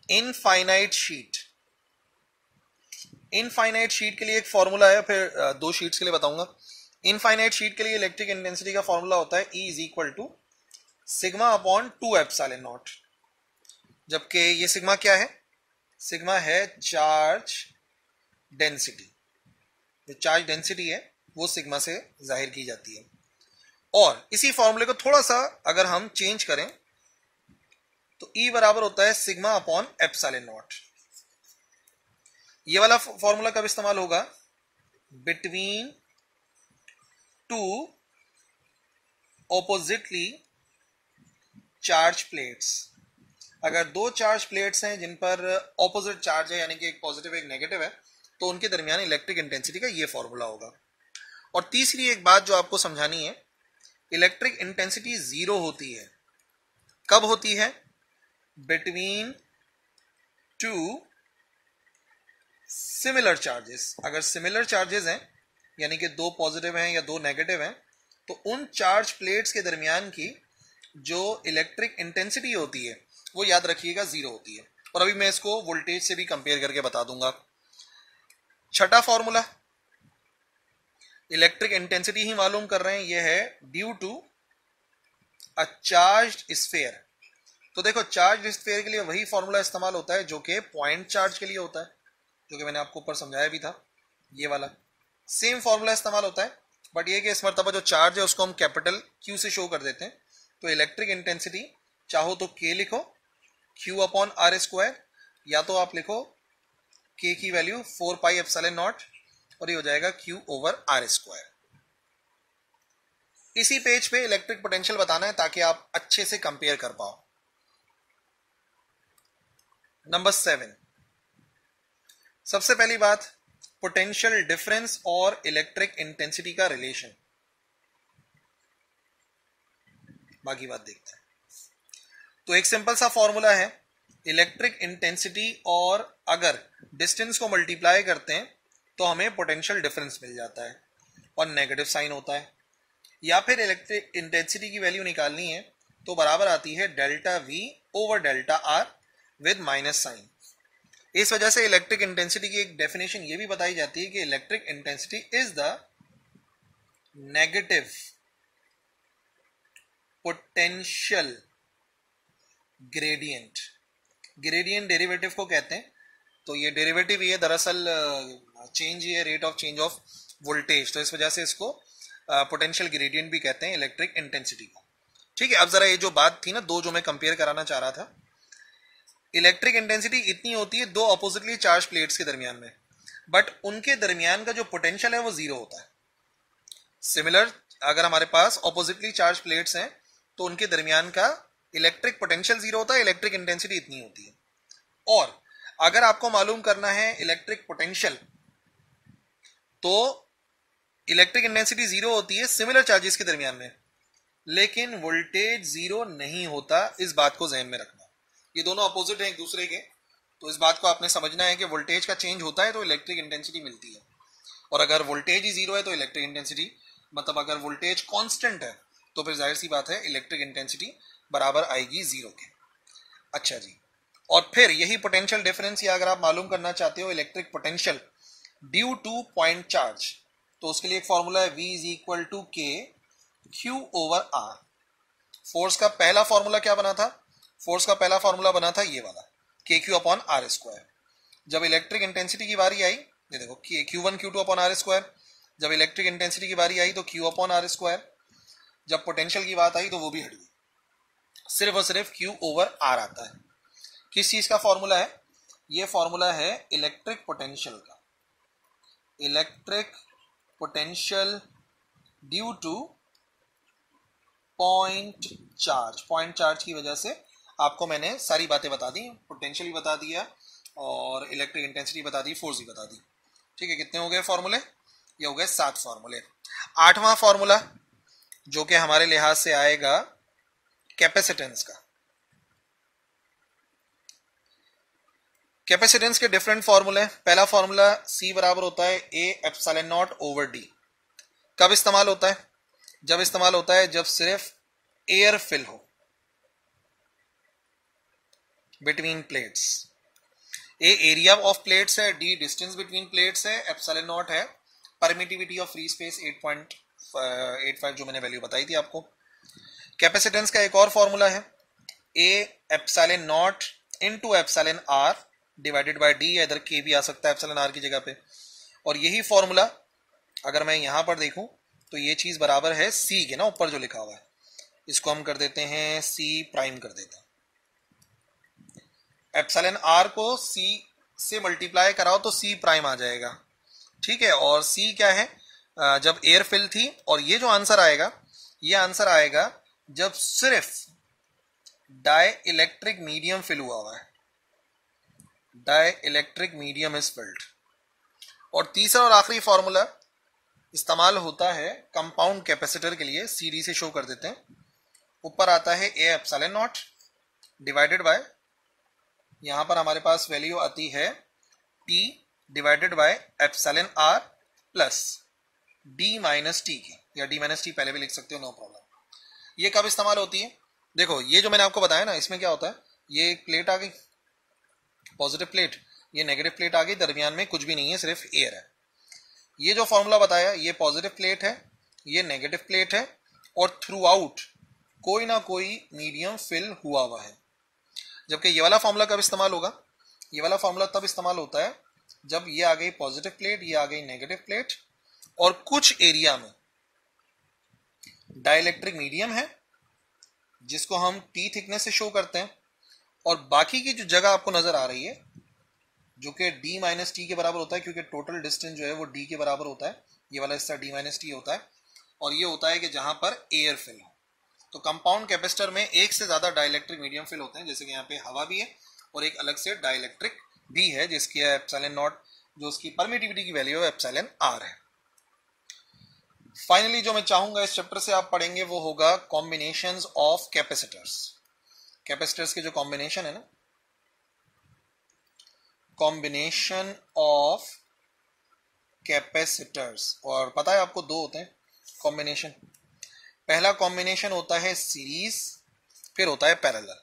infinite sheet. Infinite sheet के लिए एक फॉर्मूला है, फिर दो शीट्स के लिए बताऊंगा। इनफाइनाइट शीट के लिए इलेक्ट्रिक इंटेंसिटी का फॉर्मूला होता है E is equal to sigma upon 2 epsilon nought. जबकि ये सिग्मा क्या है? सिग्मा है चार्ज डेंसिटी। जो चार्ज डेंसिटी है वो सिग्मा से जाहिर की जाती है। और इसी फॉर्मूले को थोड़ा सा अगर हम चेंज करें तो E बराबर होता है सिग्मा अपॉन एप्सिलॉन नॉट। ये वाला फॉर्मूला कब इस्तेमाल होगा? Between two oppositely charge plates. अगर दो चार्ज प्लेट्स हैं जिन पर ऑपोजिट चार्ज है, यानी कि एक पॉजिटिव एक नेगेटिव है, तो उनके दरमियान इलेक्ट्रिक इंटेंसिटी का ये फॉर्मूला होगा। और तीसरी एक बात जो आपको समझानी है, इलेक्ट्रिक इंटेंसिटी जीरो होती है। कब होती है? Between two similar charges. अगर सिमिलर चार्जेस हैं, यानी कि दो पॉजिटिव हैं या दो नेगेटिव हैं, तो उन चार्ज प्लेट्स के दरमियान की जो इलेक्ट्रिक इंटेंसिटी होती है वो याद रखिएगा जीरो होती है। और अभी मैं इसको वोल्टेज से भी कंपेयर करके बता दूंगा। छठा फॉर्मूला, इलेक्ट्रिक इंटेंसिटी ही मालूम कर रहे हैं, यह है due to a charged sphere. तो देखो, चार्ज स्फीयर के लिए वही फॉर्मूला इस्तेमाल होता है जो कि पॉइंट चार्ज के लिए होता है, जो कि मैंने आपको ऊपर समझाया भी था। ये वाला सेम फॉर्मूला इस्तेमाल होता है, बट ये कि इस मरतबा जो चार्ज है उसको हम कैपिटल Q से शो कर देते हैं। तो इलेक्ट्रिक इंटेंसिटी चाहो तो K लिखो, Q अपॉन R स्क्वायर, या तो आप लिखो K की वैल्यू 4 पाई एप्सिलॉन नॉट, और ये हो जाएगा Q ओवर R स्क्वायर। इसी पेज पे इलेक्ट्रिक पोटेंशियल बताना है ताकि आप अच्छे से कंपेयर कर पाओ। नंबर 7, सबसे पहली बात, पोटेंशियल डिफरेंस और इलेक्ट्रिक इंटेंसिटी का रिलेशन। बाकी बात देखते हैं। तो एक सिंपल सा फॉर्मूला है, इलेक्ट्रिक इंटेंसिटी और अगर डिस्टेंस को मल्टीप्लाई करते हैं तो हमें पोटेंशियल डिफरेंस मिल जाता है और नेगेटिव साइन होता है। या फिर इलेक्ट्रिक इंटेंसिटी की वैल्यू निकालनी है तो बराबर आती है delta V over delta R with minus sign. इस वजह से इलेक्ट्रिक इंटेंसिटी की एक डेफिनेशन ये भी बताई जाती है कि electric intensity is the negative potential gradient. Gradient derivative को कहते हैं। तो ये डेरिवेटिव ये दरअसल चेंज ही है, rate of change of voltage. तो इस वजह से इसको पोटेंशियल ग्रेडियंट भी कहते हैं इलेक्ट्रिक इंटेंसिटी को। ठीक है, अब जरा ये जो बात थी ना, दो जो मैं कंपेयर कराना चाह रहा था, इलेक्ट्रिक इंटेंसिटी इतनी होती है दो ऑपोजिटली चार्ज प्लेट्स के दरमियान में, बट उनके दरमियान का जो पोटेंशियल है वो जीरो होता है। सिमिलर, अगर हमारे पास ऑपोजिटली चार्ज प्लेट्स हैं तो उनके दरमियान का इलेक्ट्रिक पोटेंशियल जीरो होता है, इलेक्ट्रिक इंटेंसिटी इतनी होती है। और अगर आपको मालूम करना है इलेक्ट्रिक पोटेंशियल, तो इलेक्ट्रिक इंटेंसिटी जीरो होती है सिमिलर चार्जेस के दरमियान में, लेकिन वोल्टेज जीरो नहीं होता। इस बात को ध्यान में रखना, ये दोनों अपोजिट हैं एक दूसरे के। तो इस बात को आपने समझना है कि वोल्टेज का चेंज होता है तो इलेक्ट्रिक इंटेंसिटी मिलती है, और अगर वोल्टेज ही जीरो है तो इलेक्ट्रिक इंटेंसिटी, मतलब अगर वोल्टेज कांस्टेंट है तो फिर जाहिर सी बात है इलेक्ट्रिक इंटेंसिटी बराबर आएगी जीरो के। अच्छा जी, और फिर यही पोटेंशियल डिफरेंस, या अगर आप मालूम करना चाहते हो electric potential due to point charge, तो उसके लिए एक फॉर्मूला है V is equal to K Q over R। Force का पहला फॉर्मूला क्या बना था? फोर्स का पहला फॉर्मूला बना था ये वाला, KQ अपॉन R स्क्वायर। जब इलेक्ट्रिक इंटेंसिटी की बारी आई, ये देखो Q1 Q2 upon R square. जब इलेक्ट्रिक इंटेंसिटी की बारी आई तो Q अपॉन R स्क्वायर। जब पोटेंशियल की बात आई तो वो भी हट गई, सिर्फ और सिर्फ Q ओवर R आता है। किस चीज का फॉर्मूला है? ये फॉर्मूला है इलेक्ट्रिक पोटेंशियल का। Electric potential due to point charge. Point charge की वजह से आपको मैंने सारी बातें बता दी, पोटेंशियल भी बता दिया और इलेक्ट्रिक इंटेंसिटी बता दी, फोर्स भी बता दी। ठीक है, कितने हो गए फॉर्मूले? ये हो गए 7 फॉर्मूले। 8वां फॉर्मूला जो कि हमारे लिहाज से आएगा कैपेसिटेंस का। कैपेसिटेंस के डिफरेंट फॉर्मूले। पहला फॉर्मूला C बराबर होता है A epsilon not over D। कब इस्तेमाल होता है? जब इस्तेमाल होता है जब सिर्फ एयर फिल हो between plates. A area of plates है, D डिस्टेंस बिटवीन प्लेट्स है, एप्सिलॉन नॉट है परमिटिविटी ऑफ फ्री स्पेस 8.85 जो मैंने वैल्यू बताई थी आपको। कैपेसिटेंस का एक और फॉर्मूला है A epsilon not into epsilon R divided by D, इधर K भी आ सकता है एप्सिलॉन R की जगह पे। और यही फॉर्मूला अगर मैं यहां पर देखूं तो ये चीज बराबर है C के ना, ऊपर जो लिखा हुआ है इसको हम कर देते हैं C प्राइम कर देते हैं। एप्सिलॉन R को C से मल्टीप्लाई कराओ तो C प्राइम आ जाएगा, ठीक है। और C क्या है? जब एयर फिल थी। और ये जो आंसर आएगा, ये आंसर आएगा जब सिर्फ डाई इलेक्ट्रिक मीडियम फिल हुआ है, dielectric medium is filled. और तीसरा और आखिरी फॉर्मूला इस्तेमाल होता है कंपाउंड कैपेसिटर के लिए, CD से शो कर देते हैं। ऊपर आता है A epsilon not divided by, यहां पर हमारे पास वैल्यू आती है T divided by epsilon R plus D minus T की, या D माइनस T पहले भी लिख सकते हो, नो प्रॉब्लम। ये कब इस्तेमाल होती है? देखो ये जो मैंने आपको बताया ना, इसमें क्या होता है, ये एक प्लेट आ गई पॉजिटिव प्लेट, ये नेगेटिव प्लेट आ गई, दरमियान में कुछ भी नहीं है, सिर्फ एयर है। ये जो फॉर्मूला बताया, ये पॉजिटिव प्लेट है, ये नेगेटिव प्लेट है, और थ्रू आउट कोई ना कोई मीडियम फिल हुआ हुआ है। जबकि ये वाला फॉर्मूला कब इस्तेमाल होगा? ये वाला फॉर्मूला तब इस्तेमाल होता है जब ये आ गई पॉजिटिव प्लेट, ये आ गई नेगेटिव प्लेट, और कुछ एरिया में डाइलेक्ट्रिक मीडियम है जिसको हम T थिकनेस से शो करते हैं, और बाकी की जो जगह आपको नजर आ रही है जो कि D माइनस T के बराबर होता है, क्योंकि टोटल डिस्टेंस जो है वो D के बराबर होता है, ये वाला हिस्सा D माइनस T होता है, और ये होता है कि जहां पर एयर फिल हो। तो कंपाउंड कैपेसिटर में एक से ज्यादा डाइलेक्ट्रिक मीडियम फिल होते हैं, जैसे कि यहाँ पे हवा भी है और एक अलग से डाइलेक्ट्रिक भी है जिसकी एप्सिलॉन नॉट, जो उसकी परमिटिविटी की वैल्यू है एप्सिलॉन R है। फाइनली जो मैं चाहूंगा इस चैप्टर से आप पढ़ेंगे वो होगा कॉम्बिनेशंस ऑफ कैपेसिटर्स। कैपेसिटर्स के जो कॉम्बिनेशन है ना, कॉम्बिनेशन ऑफ कैपेसिटर्स, और पता है आपको दो होते हैं कॉम्बिनेशन। पहला कॉम्बिनेशन होता है सीरीज, फिर होता है पैरेलल।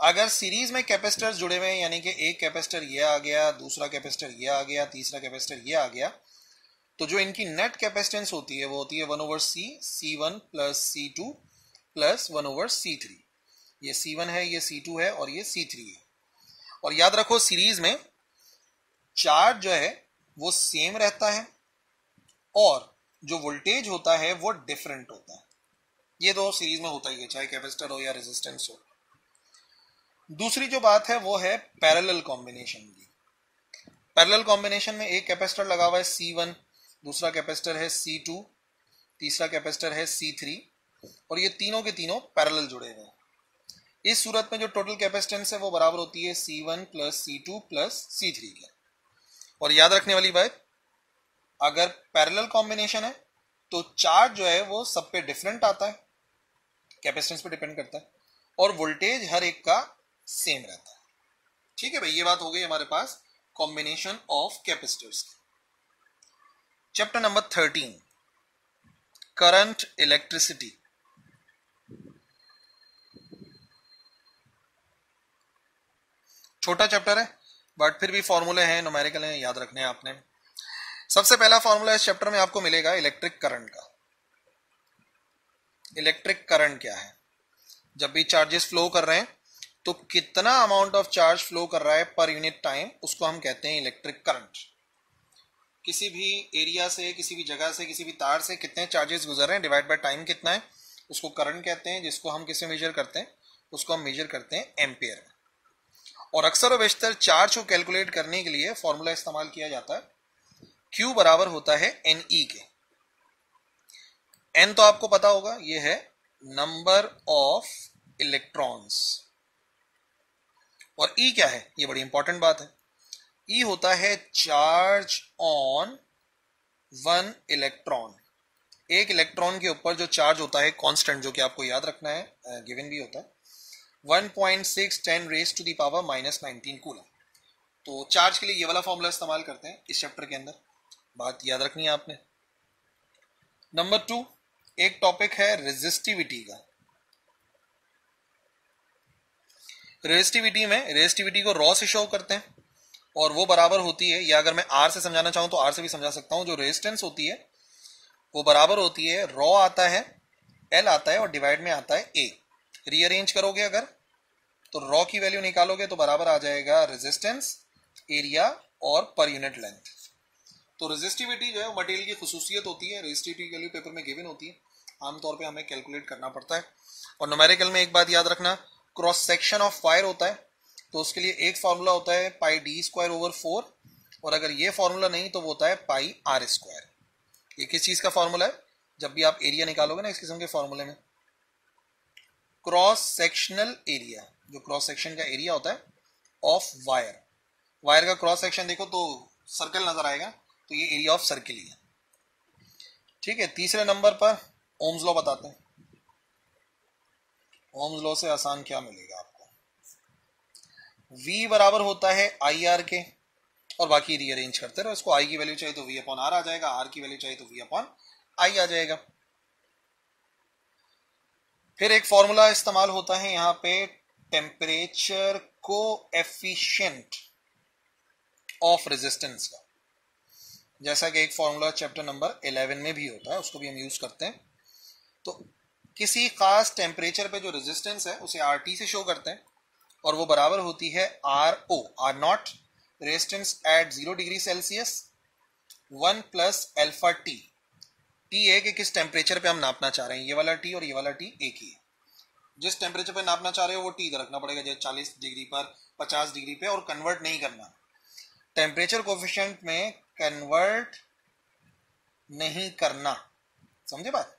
अगर सीरीज में कैपेसिटर्स जुड़े हुए हैं, यानी कि एक कैपेसिटर ये आ गया, दूसरा कैपेसिटर ये आ गया, तीसरा कैपेसिटर ये आ गया, तो जो इनकी नेट कैपेसिटेंस होती है वो होती है 1/C, C1 plus C2 plus 1/C3। ये C1 है, ये C2 है, और ये C3 है। और याद रखो सीरीज में चार्ज जो है वो सेम रहता है और जो वोल्टेज होता है वो डिफरेंट होता है। ये दो सीरीज में होता ही है, चाहे कैपेसिटर हो या रेजिस्टेंस हो। दूसरी जो बात है वो है पैरेलल कॉम्बिनेशन की। पैरेलल कॉम्बिनेशन में एक कैपेसिटर लगा हुआ है C1, दूसरा कैपेसिटर है C2, तीसरा कैपेसिटर है C3, और ये तीनों के तीनों पैरेलल जुड़े हुए हैं। इस सूरत में जो टोटल कैपेसिटेंस है वो बराबर होती है C1 plus C2 plus C3 के। और याद रखने वाली बात, अगर पैरेलल कॉम्बिनेशन है तो चार्ज जो है वो सब पे डिफरेंट आता है, कैपेसिटेंस पे डिपेंड करता है, और वोल्टेज हर एक का सेम रहता है। ठीक है भाई, ये बात हो गई हमारे पास combination of capacitors. Chapter number 13, current electricity. छोटा चैप्टर है बट फिर भी फॉर्मूले हैं, न्यूमेरिकल हैं, याद रखने हैं आपने। सबसे पहला फॉर्मूला इस चैप्टर में आपको मिलेगा इलेक्ट्रिक करंट का। इलेक्ट्रिक करंट क्या है? जब भी चार्जेस फ्लो कर रहे हैं तो कितना अमाउंट ऑफ चार्ज फ्लो कर रहा है पर यूनिट टाइम, उसको हम कहते हैं इलेक्ट्रिक करंट। किसी भी एरिया से, किसी भी जगह से, किसी भी तार से कितने चार्जेस गुजर रहे हैं डिवाइड बाय टाइम कितना है, उसको करंट कहते हैं। जिसको हम किससे मेजर करते हैं? उसको हम मेजर करते हैं एम्पियर में। और अक्सर और बेशतर चार्ज को कैलकुलेट करने के लिए फॉर्मूला इस्तेमाल किया जाता है, Q बराबर होता है NE के। N तो आपको पता होगा, ये है नंबर ऑफ इलेक्ट्रॉन्स, और E क्या है? ये बड़ी इंपॉर्टेंट बात है। E होता है चार्ज ऑन 1 इलेक्ट्रॉन, एक इलेक्ट्रॉन के ऊपर जो चार्ज होता है कांस्टेंट, जो कि आपको याद रखना है, गिवन भी होता है, 1.6 10 raise to the power -19 coulomb. तो चार्ज के लिए ये वाला फॉर्मूला इस्तेमाल करते हैं इस चैप्टर के अंदर, बात याद रखनी है आपने। नंबर 2 एक टॉपिक है रेजिस्टिविटी का। रेजिस्टिविटी में रेजिस्टिविटी को रॉ से शो करते हैं और वो बराबर होती है, या अगर मैं आर से समझाना चाहूं तो आर से भी समझा सकता हूं, जो रेजिस्टेंस होती है वो बराबर होती है, रॉ आता है, एल आता है और डिवाइड में आता है ए। रीअरेंज करोगे अगर तो रॉ की वैल्यू निकालोगे तो बराबर आ जाएगा रेजिस्टेंस, एरिया और पर यूनिट लेंथ। तो रेजिस्टिविटी जो है वो मटेरियल की खुसूसियत होती है, रेजिस्टिविटी की वैल्यू पेपर में गिवन होती है, आमतौर पे हमें कैलकुलेट करना पड़ता है। और न्यूमेरिकल में एक बात याद रखना, क्रॉस सेक्शन ऑफ वायर होता है तो उसके लिए एक फॉर्मूला होता है पाई डी स्क्वायर ओवर 4, और अगर ये फॉर्मूला नहीं तो वो होता है पाई आर स्क्वायर। ये किस चीज का फॉर्मूला है? जब भी आप एरिया निकालोगे ना इस किस्म के फॉर्मूले में, क्रॉस सेक्शनल एरिया, जो क्रॉस सेक्शन का एरिया होता है ऑफ वायर, वायर का क्रॉस सेक्शन देखो तो सर्कल नजर आएगा, तो ये एरिया ऑफ सर्किल ही है। ठीक है, तीसरे नंबर पर ओम्स लॉ बताते हैं। ओम्स लॉ से आसान क्या मिलेगा आपको? V बराबर होता है आई आर के, और बाकी रीअरेंज करते रहो इसको, I की वैल्यू चाहिए तो V अपॉन आर आ जाएगा, R की वैल्यू चाहिए तो V अपॉन आई आ जाएगा। फिर एक फॉर्मूला इस्तेमाल होता है यहाँ पे टेम्परेचर कोएफिशिएंट ऑफ रेजिस्टेंस का, जैसा कि एक फॉर्मूला चैप्टर नंबर 11 में भी होता है, उसको भी हम यूज करते हैं। तो किसी खास टेम्परेचर पे जो रेजिस्टेंस है उसे RT से शो करते हैं, और वो बराबर होती है RO, R nought, resistance at 0 degree Celsius 1 plus alpha T. T है कि किस टेम्परेचर पे हम नापना चाह रहे हैं, ये वाला टी और ये वाला टी एक ही है। जिस टेम्परेचर पे नापना चाह रहे हो वो टी इधर रखना पड़ेगा, जैसे 40 डिग्री पर, 50 डिग्री पे, और कन्वर्ट नहीं करना, टेम्परेचर कोफिशिएंट में कन्वर्ट नहीं करना, समझे बात?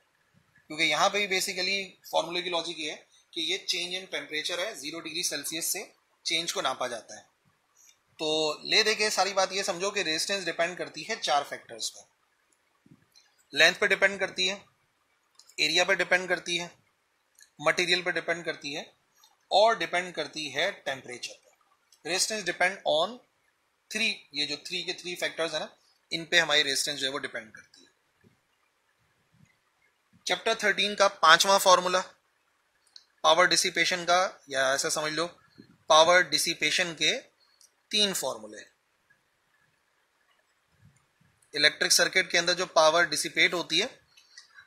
क्योंकि यहाँ पे बेसिकली फॉर्मूले की लॉजिक ये है कि ये चेंज इन टेम्परेचर है, 0 डिग्री सेल्सियस से चेंज को नापा जाता है। तो ले दे के सारी बात ये समझो कि रेजिस्टेंस डिपेंड करती है 4 फैक्टर्स पर, लेंथ पे डिपेंड करती है, एरिया पे डिपेंड करती है, मटेरियल पे डिपेंड करती है, और डिपेंड करती है टेम्परेचर पे। रेजिस्टेंस डिपेंड ऑन 3, ये जो 3 के 3 फैक्टर्स है ना, इन पे हमारी रेजिस्टेंस जो है वो डिपेंड करती है। चैप्टर 13 का 5वां फॉर्मूला पावर डिसिपेशन का, या ऐसा समझ लो पावर डिसिपेशन के 3 फॉर्मूले। इलेक्ट्रिक सर्किट के अंदर जो पावर डिसिपेट होती है,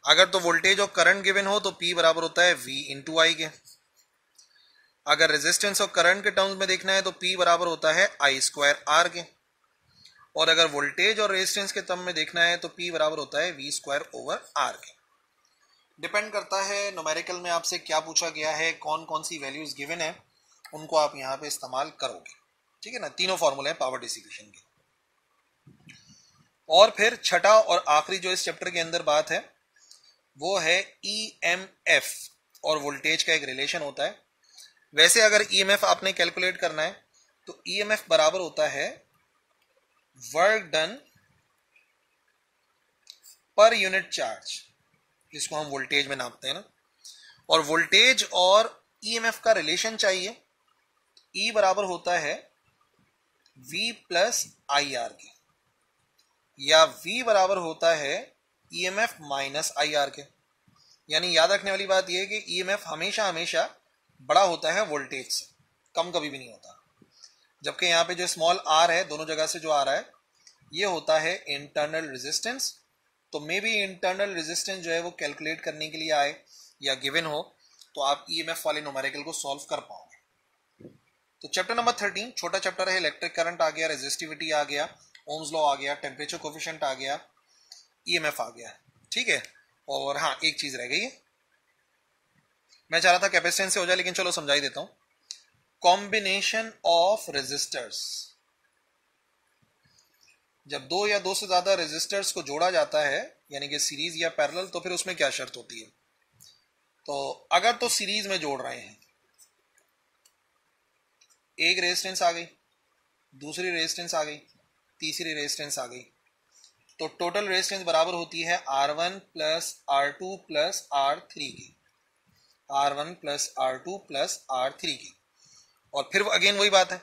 अगर तो वोल्टेज और करंट गिवन हो तो P बराबर होता है V इंटू आई के। अगर रेजिस्टेंस और करंट के टर्म्स में देखना है तो P बराबर होता है I स्क्वायर R के, और अगर वोल्टेज और रेजिस्टेंस के टर्म में देखना है तो P बराबर होता है V स्क्वायर ओवर R के। डिपेंड करता है न्यूमेरिकल में आपसे क्या पूछा गया है, कौन कौन सी वैल्यूज गिवन है, उनको आप यहाँ पे इस्तेमाल करोगे। ठीक है ना, तीनों फॉर्मूले हैं पावर डिसिपेशन के। और फिर छठा और आखिरी जो इस चैप्टर के अंदर बात है वो है EMF और वोल्टेज का एक रिलेशन होता है। वैसे अगर EMF आपने कैलकुलेट करना है तो EMF बराबर होता है work done per unit charge, जिसको हम वोल्टेज में नापते हैं ना, और वोल्टेज और EMF का रिलेशन चाहिए। E बराबर होता है V प्लस IR के, या V बराबर होता है EMF माइनस IR के। यानी याद रखने वाली बात यह है कि EMF हमेशा हमेशा बड़ा होता है वोल्टेज से, कम कभी भी नहीं होता। जबकि यहाँ पे जो स्मॉल r है, दोनों जगह से जो आ रहा है, ये होता है इंटरनल रेजिस्टेंस। तो मे बी इंटरनल रेजिस्टेंस जो है वो कैलकुलेट करने के लिए आए या गिवन हो तो आप EMF वाले न्यूमेरिकल को सॉल्व कर पाओगे। तो चैप्टर नंबर 13 छोटा चैप्टर है, इलेक्ट्रिक करंट आ गया, रेजिस्टिविटी आ गया, ओम्स लॉ आ गया, टेम्परेचर कोफिशिएंट आ गया, EMF आ गया। ठीक है, और हाँ एक चीज रह गई है, मैं चाह रहा था कैपेसिटेंस से हो जाए, लेकिन चलो समझा ही देता हूं। कॉम्बिनेशन ऑफ रेजिस्टर्स, जब दो या दो से ज्यादा रेजिस्टर्स को जोड़ा जाता है, यानी कि सीरीज या पैरेलल, तो फिर उसमें क्या शर्त होती है? तो अगर तो सीरीज में जोड़ रहे हैं, एक रेजिस्टेंस आ गई, दूसरी रेजिस्टेंस आ गई, तीसरी रेजिस्टेंस आ गई, तो टोटल रेजिस्टेंस बराबर होती है R1 plus R2 plus R3 की, R1 plus R2 plus R3 की। और फिर अगेन वही बात है,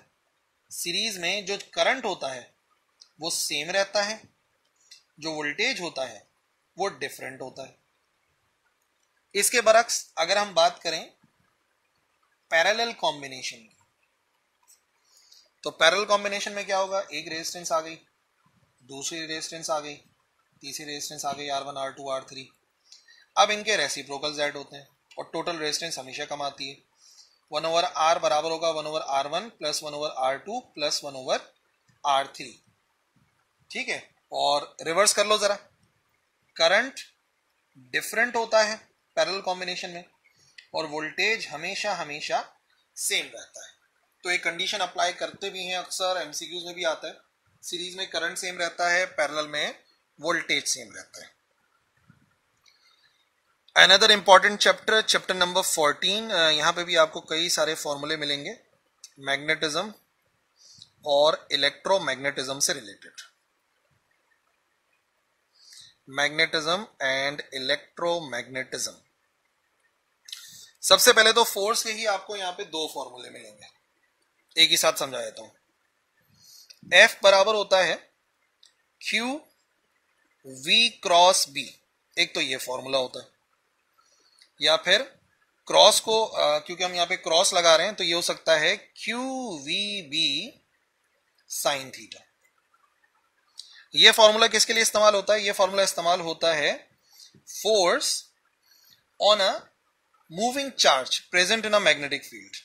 सीरीज में जो करंट होता है वो सेम रहता है, जो वोल्टेज होता है वो डिफरेंट होता है। इसके बरक्स अगर हम बात करें पैरेलल कॉम्बिनेशन की, तो पैरेलल कॉम्बिनेशन में क्या होगा, एक रेजिस्टेंस आ गई, दूसरी रेजिस्टेंस आ गई, तीसरी रेजिस्टेंस आ गई, R1 R2 R3। अब इनके रेसिप्रोकल्स ऐड होते हैं और टोटल रेजिस्टेंस हमेशा कम आती है। 1/R बराबर होगा 1/R1 plus 1/R2 plus 1/R3। ठीक है, और रिवर्स कर लो जरा, करंट डिफरेंट होता है पैरेलल कॉम्बिनेशन में और वोल्टेज हमेशा हमेशा सेम रहता है। तो एक कंडीशन अप्लाई करते भी हैं अक्सर, एमसीक्यूज में भी आता है, सीरीज में करंट सेम रहता है, पैरेलल में वोल्टेज सेम रहता है। Another important chapter, chapter number 14, यहां पे भी आपको कई सारे फॉर्मूले मिलेंगे मैग्नेटिज्म और इलेक्ट्रोमैग्नेटिज्म से रिलेटेड, मैग्नेटिज्म एंड इलेक्ट्रोमैग्नेटिज्म। सबसे पहले तो फोर्स के ही आपको यहां पे दो फॉर्मूले मिलेंगे, एक ही साथ समझा देता हूं। F बराबर होता है Q V क्रॉस B, एक तो ये फॉर्मूला होता है, या फिर क्रॉस को क्योंकि हम यहां पे क्रॉस लगा रहे हैं तो ये हो सकता है Q V B sine theta. ये फॉर्मूला किसके लिए इस्तेमाल होता है, ये फॉर्मूला इस्तेमाल होता है force on a moving charge present in a magnetic field.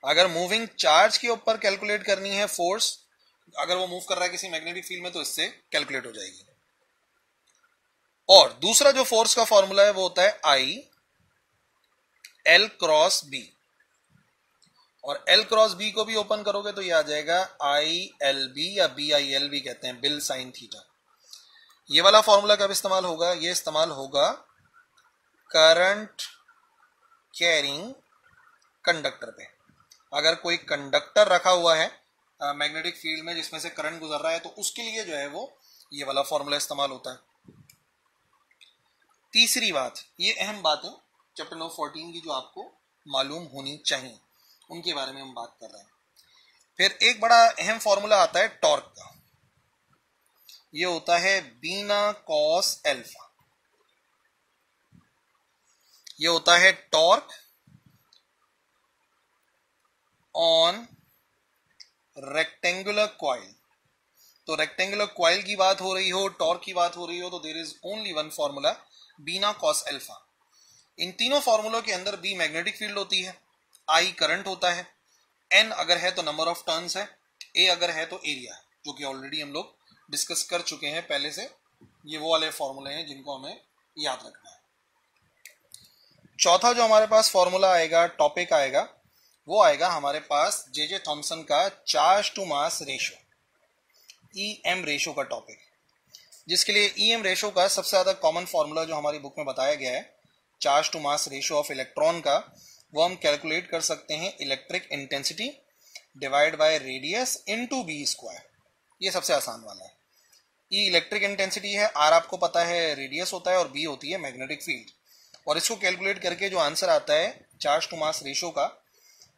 अगर मूविंग चार्ज के ऊपर कैलकुलेट करनी है फोर्स, अगर वो मूव कर रहा है किसी मैग्नेटिक फील्ड में, तो इससे कैलकुलेट हो जाएगी। और दूसरा जो फोर्स का फॉर्मूला है वो होता है I L क्रॉस B, और L क्रॉस B को भी ओपन करोगे तो ये आ जाएगा ILB या BILB कहते हैं, बिल साइन थीटा। ये वाला फॉर्मूला कब इस्तेमाल होगा, ये इस्तेमाल होगा करंट कैरिंग कंडक्टर पे। अगर कोई कंडक्टर रखा हुआ है मैग्नेटिक फील्ड में जिसमें से करंट गुजर रहा है, तो उसके लिए जो है वो ये वाला फॉर्मूला इस्तेमाल होता है। तीसरी बात, ये अहम बात है चैप्टर नंबर 14 की जो आपको मालूम होनी चाहिए, उनके बारे में हम बात कर रहे हैं। फिर एक बड़ा अहम फॉर्मूला आता है टॉर्क का, ये होता है बीना कॉस एल्फा। ये होता है टॉर्क ऑन रेक्टेंगुलर कॉइल। तो रेक्टेंगुलर कॉइल की बात हो रही हो, टॉर्क की बात हो रही हो, तो there is only one formula, BINA cos alpha. इन तीनों फॉर्मूलों के अंदर बी मैग्नेटिक फील्ड होती है, आई करंट होता है, एन अगर है तो नंबर ऑफ टर्न्स है, ए अगर है तो एरिया, जो कि ऑलरेडी हम लोग डिस्कस कर चुके हैं पहले से। ये वो वाले फॉर्मूले हैं जिनको हमें याद रखना है। चौथा जो हमारे पास फॉर्मूला आएगा, टॉपिक आएगा, वो आएगा हमारे पास जे थॉमसन का charge to mass ratio, EM ratio का टॉपिक, जिसके लिए EM रेशो का सबसे ज्यादा कॉमन फॉर्मूला जो हमारी बुक में बताया गया है, charge to mass ratio of electron का, वो हम कैलकुलेट कर सकते हैं electric intensity divide by radius into B square. ये सबसे आसान वाला है। E इलेक्ट्रिक इंटेंसिटी है, R आपको पता है रेडियस होता है, और B होती है मैग्नेटिक फील्ड। और इसको कैलकुलेट करके जो आंसर आता है चार्ज टू मास रेशो का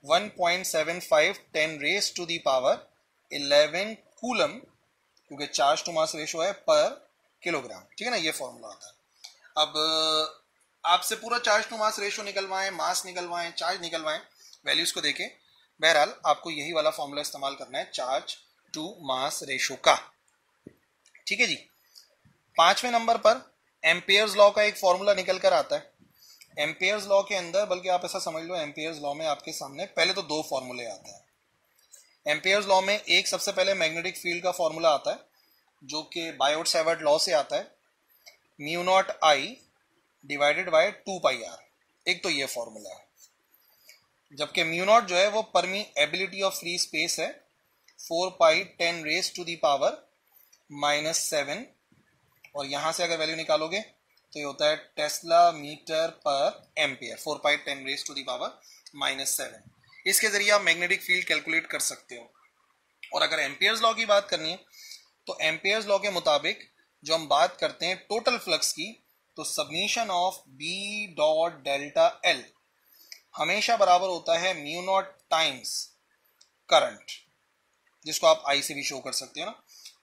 1.75 10 raise to the power 11 coulomb, क्योंकि चार्ज टू मास रेशो है पर किलोग्राम। ठीक है ना, ये फॉर्मूला आता है। अब आपसे पूरा चार्ज टू मास रेशो निकलवाएं, मास निकलवाएं, चार्ज निकलवाएं, वैल्यूज को देके, बहरहाल आपको यही वाला फॉर्मूला इस्तेमाल करना है चार्ज टू मास रेशो का। ठीक है जी। 5वें नंबर पर एम्पियर्स लॉ का एक फॉर्मूला निकल कर आता है। एम्पियर्स लॉ के अंदर, बल्कि आप ऐसा समझ लो, एम्पियर्स लॉ में आपके सामने पहले तो दो फॉर्मूले आते हैं। एम्पियर्स लॉ में एक सबसे पहले मैग्नेटिक फील्ड का फॉर्मूला आता है, जो कि बायोट सेवर्ट लॉ से आता है, mu nought I divided by 2 pi R. एक तो ये फॉर्मूला है, जबकि म्यू नॉट जो है वो परमीएबिलिटी ऑफ फ्री स्पेस है, 4 pi 10 raise to the power -7, और यहां से अगर वैल्यू निकालोगे तो ये होता है tesla metre per ampere, 4 pi 10 raise to the power -7। इसके जरिए आप मैग्नेटिक फील्ड कैलकुलेट कर सकते हो। और अगर एम्पियर्स लॉ की बात करनी है तो एम्पियर्स लॉ के मुताबिक जो हम बात करते हैं टोटल फ्लक्स की, तो submission of B dot delta L हमेशा बराबर होता है म्यू नॉट टाइम्स करंट, जिसको आप आई से भी शो कर सकते हो ना।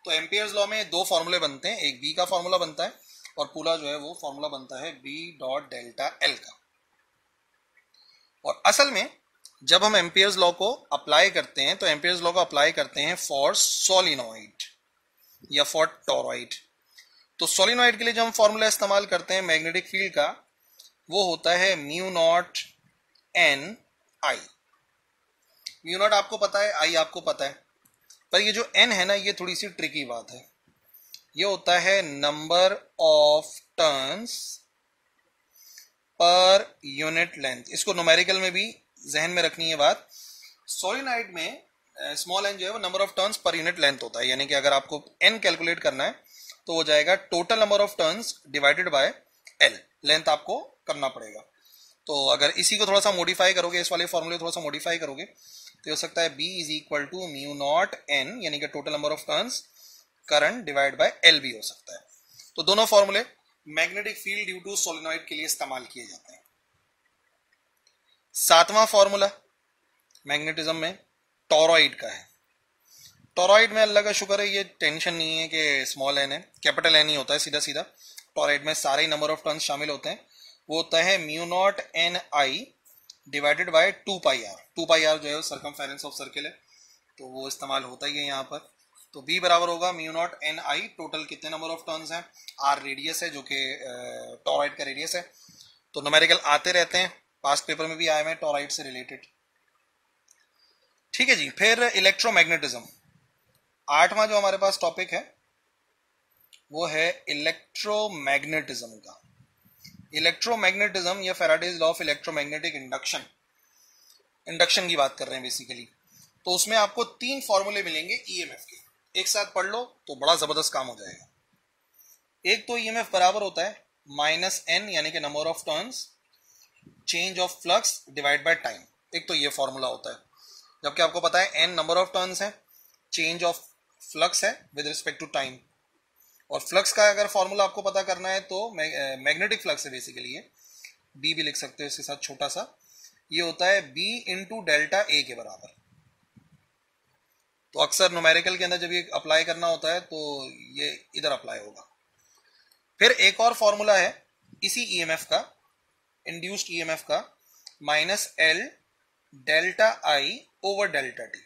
तो एम्पियर्स लॉ में दो फॉर्मूले बनते हैं, एक बी का फॉर्मूला बनता है और पूरा जो है वो फॉर्मूला बनता है बी डॉट डेल्टा एल का। और असल में जब हम एम्पियर्स लॉ को अप्लाई करते हैं तो एम्पियर्स लॉ को अप्लाई करते हैं फॉर सोलिनॉइड या फॉर टॉरॉइड। तो सोलिनॉइड के लिए जो हम फॉर्मूला इस्तेमाल करते हैं मैग्नेटिक फील्ड का, वो होता है म्यू नॉट एन आई। म्यू नॉट आपको पता है, आई आपको पता है, पर ये जो एन है ना, ये थोड़ी सी ट्रिकी बात है। ये होता है number of turns per unit length. इसको न्यूमेरिकल में भी जहन में रखनी है बात। सोलिनॉइड में स्मॉल एन जो है वो number of turns per unit length होता है, यानी कि अगर आपको एन कैलकुलेट करना है तो हो जाएगा total number of turns divided by L, length आपको करना पड़ेगा। तो अगर इसी को थोड़ा सा मॉडिफाई करोगे, इस वाले फॉर्मूले थोड़ा सा मॉडिफाई करोगे, तो हो सकता है B is equal to mu nought N, यानी कि total number of turns current divide by L भी हो सकता है। तो दोनों फॉर्मूले magnetic field due to solenoid के लिए इस्तेमाल किए जाते हैं। सातवां फॉर्मूला मैग्नेटिज्म में टॉरॉइड का है। टॉरॉइड में अल्लाह का शुक्र है ये टेंशन नहीं है कि स्मॉल एन है, कैपिटल एन ही होता है सीधा सीधा। टॉरॉइड में सारे ही नंबर ऑफ टर्न्स शामिल होते हैं। वो होता है mu nought N I divided by 2 pi R. 2 pi R जो है सर्कमफेरेंस ऑफ सर्किल है, तो वो इस्तेमाल होता ही है यहाँ पर। तो B बराबर होगा म्यू नॉट एन आई, टोटल कितने नंबर ऑफ टर्न्स हैं, R रेडियस है जो कि टॉरॉइड का रेडियस है। तो न्यूमेरिकल आते रहते हैं, पास्ट पेपर में भी आए हुए हैं टॉरॉइड से रिलेटेड। ठीक है जी। फिर इलेक्ट्रोमैग्नेटिज्म, आठवां जो हमारे पास टॉपिक है वो है इलेक्ट्रोमैग्नेटिज्म का। इलेक्ट्रोमैग्नेटिज्म या Faraday's law of electromagnetic induction, induction की बात कर रहे हैं बेसिकली। तो उसमें आपको 3 फॉर्मूले मिलेंगे ईएमएफ के, एक साथ पढ़ लो तो बड़ा जबरदस्त काम हो जाएगा। एक तो ईएमएफ बराबर होता है माइनस एन, यानी कि number of turns change of flux divide by time. एक तो ये फॉर्मूला होता है, जबकि आपको पता है एन नंबर ऑफ टर्न्स है, चेंज ऑफ फ्लक्स है विद रिस्पेक्ट टू टाइम। और फ्लक्स का अगर फॉर्मूला आपको पता करना है तो मैग्नेटिक फ्लक्स है बेसिकली, ये बी भी लिख सकते हो इसके साथ छोटा सा, ये होता है बी इंटू डेल्टा ए के बराबर। तो अक्सर न्यूमेरिकल के अंदर जब ये अप्लाई करना होता है तो ये इधर अप्लाई होगा। फिर एक और फॉर्मूला है इसी ईएमएफ का, इंड्यूस्ड ईएमएफ का, minus L delta I over delta T.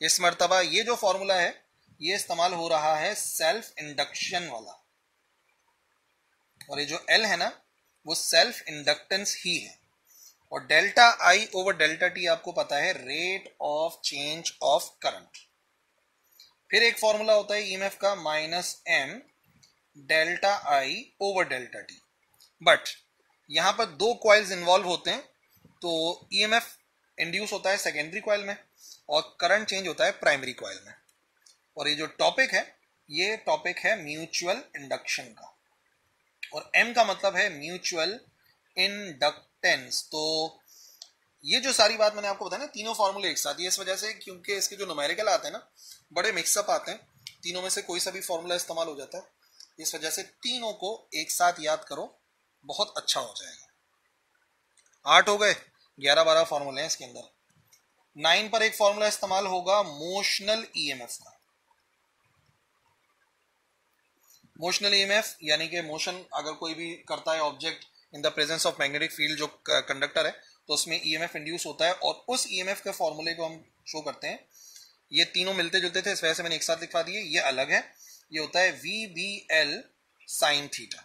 इस मर्तबा ये जो फॉर्मूला है ये इस्तेमाल हो रहा है सेल्फ इंडक्शन वाला, और ये जो एल है ना वो सेल्फ इंडक्टेंस ही है, और delta I over delta T आपको पता है rate of change of current. फिर एक फॉर्मूला होता है ईएमएफ का minus M delta I over delta T. But यहां पर 2 कॉइल्स इन्वॉल्व होते हैं, तो ईएमएफ इंड्यूस होता है सेकेंडरी कॉइल में और करंट चेंज होता है प्राइमरी कॉइल में। और ये जो टॉपिक है ये टॉपिक है म्यूचुअल इंडक्शन का, और एम का मतलब है म्यूचुअल इंडक्टेंस। तो ये जो सारी बात मैंने आपको बताया ना, तीनों फॉर्मूले एक साथ, ये इस वजह से क्योंकि इसके जो न्यूमेरिकल आते हैं ना बड़े मिक्सअप आते हैं, तीनों में से कोई सा भी फॉर्मूला इस्तेमाल हो जाता है, इस वजह से तीनों को एक साथ याद करो, बहुत अच्छा हो जाएगा। 8 हो गए, 11-12 फॉर्मूले हैं इसके अंदर। 9 पर एक फॉर्मूला इस्तेमाल होगा मोशनल ईएमएफ का। मोशनल ईएमएफ यानी कि मोशन अगर कोई भी करता है object in the presence of magnetic field जो कंडक्टर है, तो उसमें ईएमएफ इंड्यूस होता है, और उस ईएमएफ के फॉर्मूले को हम शो करते हैं। ये तीनों मिलते जुलते थे, इस वजह से मैंने एक साथ लिखवा दिए, ये अलग है। ये होता है V B L sine theta.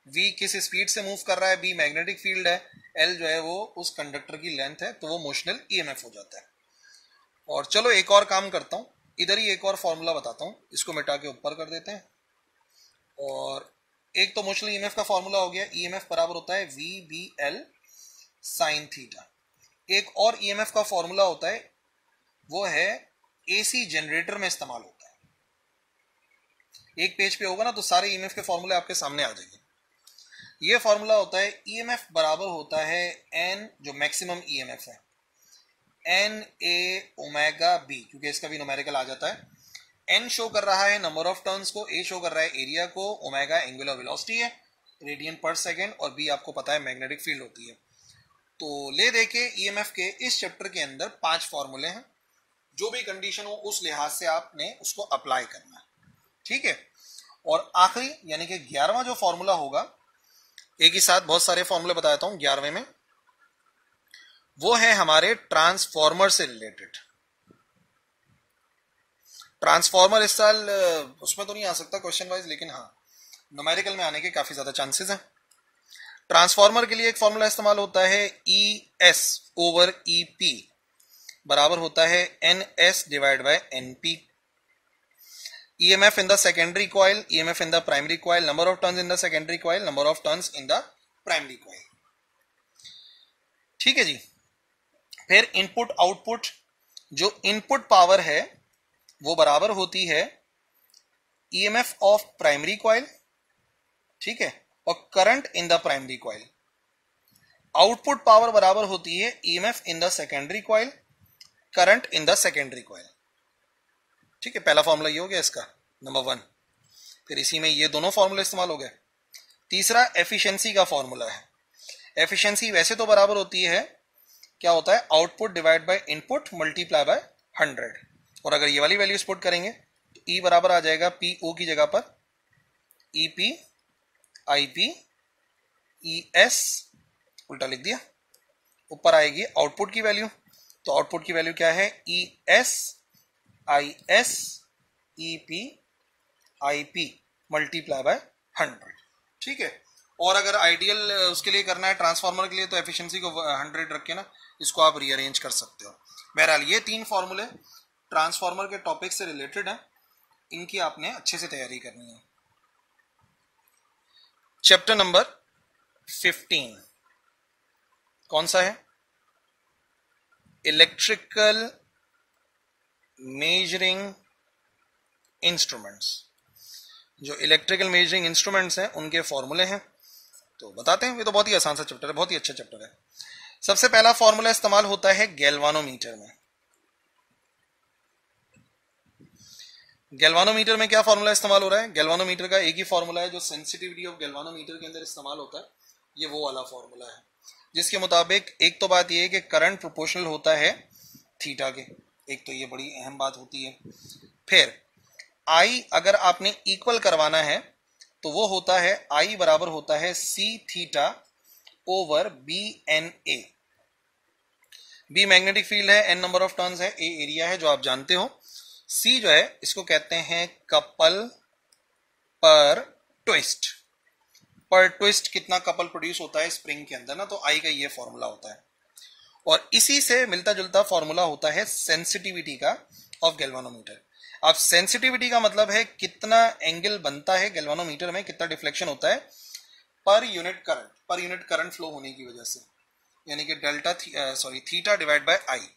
V किस स्पीड से मूव कर रहा है, बी मैग्नेटिक फील्ड है, एल जो है वो उस कंडक्टर की लेंथ है, तो वो मोशनल ईएमएफ हो जाता है। और चलो एक और काम करता हूं, इधर ही एक और फॉर्मूला बताता हूं, इसको मिटा के ऊपर कर देते हैं। और एक तो मोशनल ईएमएफ का फॉर्मूला हो गया, ईएमएफ बराबर होता है V B L sine theta. एक और ईएमएफ का फॉर्मूला होता है, वो है एसी जनरेटर में इस्तेमाल होता है। एक पेज पे होगा ना तो सारे ईएमएफ के फॉर्मूले आपके सामने आ जाएंगे। ये फॉर्मूला होता है ईएमएफ बराबर होता है एन, जो मैक्सिमम ईएमएफ है, एन ए ओमेगा बी, क्योंकि इसका भी न्यूमेरिकल आ जाता है, n शो कर रहा है नंबर ऑफ टर्न्स को, a शो कर रहा है एरिया को, ओमेगा एंगुलर वेलोसिटी है रेडियन पर सेकेंड, और b आपको पता है मैग्नेटिक फील्ड होती है। तो ले दे के ईएमएफ के इस चैप्टर के अंदर 5 फॉर्मूले हैं, जो भी कंडीशन हो उस लिहाज से आपने उसको अप्लाई करना है, ठीक है। और आखिरी यानी कि 11वां जो फॉर्मूला होगा, एक ही साथ बहुत सारे फॉर्मूले बताता हूं 11वें में, वो है हमारे ट्रांसफॉर्मर से रिलेटेड। ट्रांसफॉर्मर इस साल उसमें तो नहीं आ सकता क्वेश्चन वाइज, लेकिन हाँ न्यूमेरिकल में आने के काफी ज्यादा चांसेस हैं। ट्रांसफॉर्मर के लिए एक फॉर्मूला इस्तेमाल होता है ES ओवर EP बराबर होता है NS divide by NP। EMF in the secondary coil, EMF in the primary coil, number of turns in the secondary coil, number of turns in the primary coil, ठीक है जी। फिर input output, जो input power है वो बराबर होती है EMF of primary coil, ठीक है, और current in the primary coil. Output power बराबर होती है EMF in the secondary coil, current in the secondary coil, ठीक है। पहला फॉर्मूला ये हो गया इसका नंबर 1। फिर इसी में ये दोनों फॉर्मूले इस्तेमाल हो गए। तीसरा एफिशिएंसी का फॉर्मूला है। एफिशिएंसी वैसे तो बराबर होती है, क्या होता है, output divide by input multiply by 100, और अगर ये वाली वैल्यूज पुट करेंगे तो E बराबर आ जाएगा PO की जगह पर EP IP ES, उल्टा लिख दिया, ऊपर आएगी आउटपुट की वैल्यू, तो आउटपुट की वैल्यू क्या है ES IS EP IP multiply by 100, ठीक है। और अगर आइडियल उसके लिए करना है ट्रांसफार्मर के लिए, तो एफिशिएंसी को 100 रख के ना इसको आप रीअरेंज कर सकते हो। बहरहाल ये 3 फॉर्मूले ट्रांसफार्मर के टॉपिक से रिलेटेड है, इनकी आपने अच्छे से तैयारी करनी है। चैप्टर नंबर 15 कौन सा है? Electrical measuring instruments. जो इलेक्ट्रिकल मेजरिंग इंस्ट्रूमेंट्स हैं उनके फॉर्मूले हैं, तो बताते हैं। ये तो बहुत ही आसान सा चैप्टर है, बहुत ही अच्छा चैप्टर है। सबसे पहला फॉर्मूला इस्तेमाल होता है गैल्वानोमीटर में। गैल्वानोमीटर में क्या फॉर्मूला इस्तेमाल हो रहा है? गैल्वानोमीटर का एक ही फॉर्मूला है जो सेंसिटिविटी ऑफ गैल्वानोमीटर के अंदर इस्तेमाल होता है, ये वो वाला फॉर्मूला है, जिसके मुताबिक एक तो बात ये है कि करंट प्रोपोर्शनल होता है थीटा के, एक तो ये बड़ी अहम बात होती है। फिर आई अगर आपने इक्वल करवाना है तो वो होता है आई बराबर होता है C theta over BNA। B magnetic field है, N नंबर ऑफ टर्न्स है, A एरिया है जो आप जानते हो, C जो है इसको कहते हैं कपल पर ट्विस्ट। पर ट्विस्ट कितना कपल प्रोड्यूस होता है स्प्रिंग के अंदर ना, तो आई का ये फॉर्मूला होता है। और इसी से मिलता जुलता फॉर्मूला होता है सेंसिटिविटी का ऑफ गैल्वानोमीटर। अब सेंसिटिविटी का मतलब है कितना एंगल बनता है गैल्वानोमीटर में, कितना डिफ्लेक्शन होता है पर यूनिट करंट फ्लो होने की वजह से, यानी कि थीटा डिवाइड बाय आई।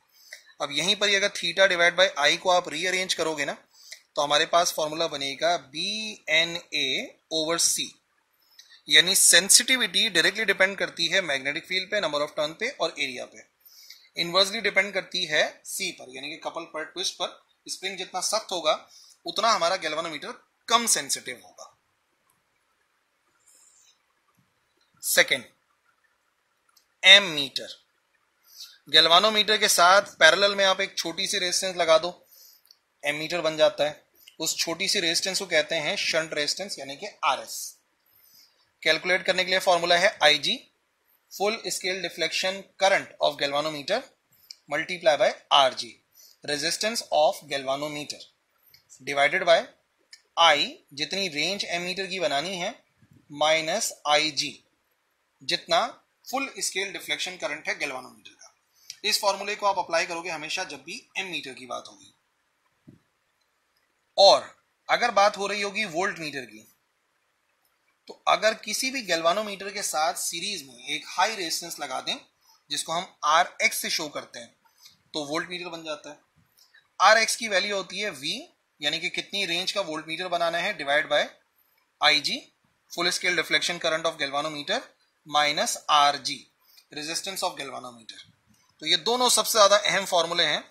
अब यहीं पर अगर थीटा डिवाइड बाय आई को आप रीअरेंज करोगे ना, तो हमारे पास फॉर्मूला बनेगा BNA ओवर C। यानी सेंसिटिविटी डायरेक्टली डिपेंड करती है मैग्नेटिक फील्ड पे, नंबर ऑफ टर्न पे और एरिया पे। इनवर्सली डिपेंड करती है C पर, यानी कि कपल पर ट्विस्ट पर। स्प्रिंग जितना सख्त होगा उतना हमारा गैल्वानोमीटर कम सेंसिटिव होगा। Second, ammeter. गैल्वानोमीटर के साथ पैरेलल में आप एक छोटी सी रेजिस्टेंस लगा दो, एमीटर बन जाता है। उस छोटी सी रेजिस्टेंस को कहते हैं शंट रेजिस्टेंस, यानी कि RS। कैलकुलेट करने के लिए फॉर्मूला है IG, full scale deflection current of galvanometer multiply by RG, resistance of galvanometer, divided by I, जितनी रेंज एमीटर की बनानी है, माइनस IG, जितना फुल स्केल डिफ्लेक्शन करंट है गैल्वानोमीटर का। इस फॉर्मूले को आप अप्लाई करोगे हमेशा जब भी एमीटर की बात होगी। और अगर बात हो रही होगी वोल्ट मीटर की, तो अगर किसी भी गैल्वानोमीटर के साथ सीरीज में एक हाई रेजिस्टेंस लगा दें, जिसको हम RX से शो करते हैं, तो वोल्ट मीटर बन जाता है। RX की वैल्यू होती है V, यानी कि कितनी रेंज का वोल्ट मीटर बनाना है, divide bye IG, full scale deflection current of galvanometer, minus RG, resistance of galvanometer. तो ये दोनों सबसे ज्यादा अहम फॉर्मूले हैं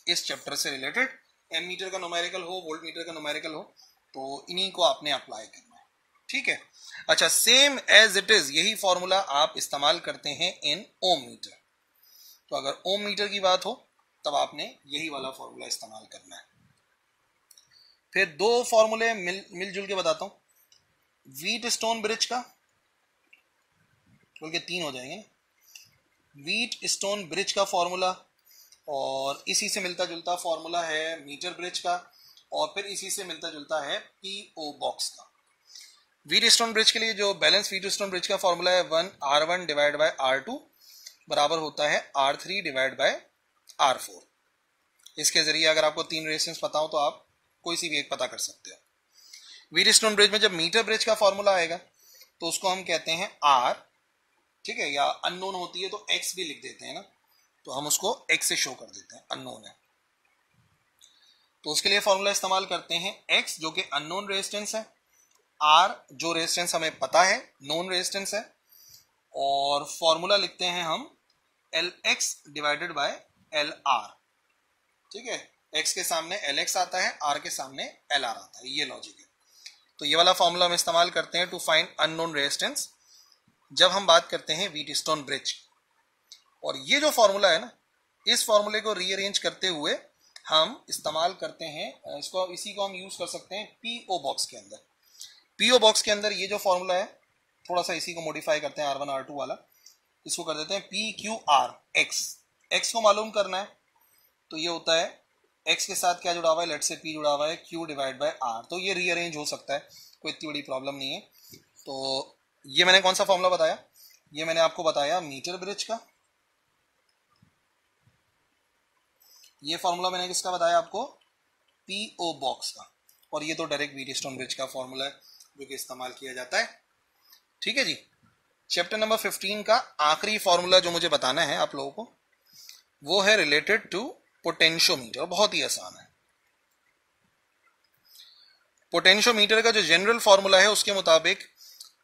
इस चैप्टर से रिलेटेड, एम मीटर का न्यूमेरिकल हो, वोल्ट मीटर का न्यूमेरिकल हो, तो इन्हीं को आपने अप्लाई करना है, ठीक है। अच्छा, सेम एज इट इज यही फॉर्मूला आप इस्तेमाल करते हैं इन ओम मीटर। तो अगर ओम मीटर की बात हो तब आपने यही वाला फॉर्मूला इस्तेमाल करना है। फिर दो फॉर्मूले मिलजुल के बताता हूं। व्हीट स्टोन ब्रिज का, बल्कि तीन हो जाएंगे ना। व्हीट स्टोन ब्रिज का फॉर्मूला, और इसी से मिलता जुलता फॉर्मूला है मीटर ब्रिज का, और फिर इसी से मिलता जुलता है पीओ बॉक्स का। व्हीट स्टोन ब्रिज के लिए जो बैलेंस व्हीट स्टोन ब्रिज का फॉर्मूला है R1 डिवाइड बाय R2 बराबर होता है R3 डिवाइड बाय R4। इसके जरिए अगर आपको तीन रेजिस्टेंस पता हो तो आप कोई सी भी एक पता कर सकते हो। व्हीट स्टोन ब्रिज में जब मीटर ब्रिज का फॉर्मूला आएगा तो उसको हम कहते हैं R, ठीक है, या अननोन होती है तो X भी लिख देते हैं ना, तो हम उसको X से शो कर देते हैं, अननोन है। तो उसके लिए फॉर्मूला इस्तेमाल करते हैं X जो कि अननोन रेजिस्टेंस है, R जो रेजिस्टेंस हमें पता है नोन रेजिस्टेंस है, और फॉर्मूला लिखते हैं हम LX डिवाइडेड बाय LR, ठीक है। X के सामने LX आता है, R के सामने LR आता है, ये लॉजिक है। तो ये वाला फॉर्मूला हम इस्तेमाल करते हैं टू फाइंड अननोन रेजिस्टेंस जब हम बात करते हैं व्हीट स्टोन ब्रिज। और ये जो फॉर्मूला है ना, इस फॉर्मूले को रीअरेंज करते हुए हम इस्तेमाल करते हैं इसको, इसी को हम यूज कर सकते हैं पीओ बॉक्स के अंदर। पीओ बॉक्स के अंदर ये जो फॉर्मूला है, थोड़ा सा इसी को मॉडिफाई करते हैं, R1 R2 वाला, इसको कर देते हैं PQR X। X को मालूम करना है तो ये होता है X के साथ क्या जुड़ा हुआ है, लेट से P जुड़ा हुआ है, Q डिवाइड बाय R। तो ये रीअरेंज हो सकता है, कोई इतनी बड़ी प्रॉब्लम नहीं है। तो ये मैंने कौन सा फॉर्मूला बताया, ये मैंने आपको बताया मीटर ब्रिज का। ये फॉर्मूला मैंने किसका बताया आपको, पीओ बॉक्स का। और ये तो डायरेक्ट व्हीट स्टोन ब्रिज का फॉर्मूला है जो कि इस्तेमाल किया जाता है, ठीक है जी। चैप्टर नंबर 15 का आखिरी फॉर्मूला जो मुझे बताना है आप लोगों को, वो है रिलेटेड टू पोटेंशियोमीटर। बहुत ही आसान है। पोटेंशियोमीटर का जो जनरल फॉर्मूला है उसके मुताबिक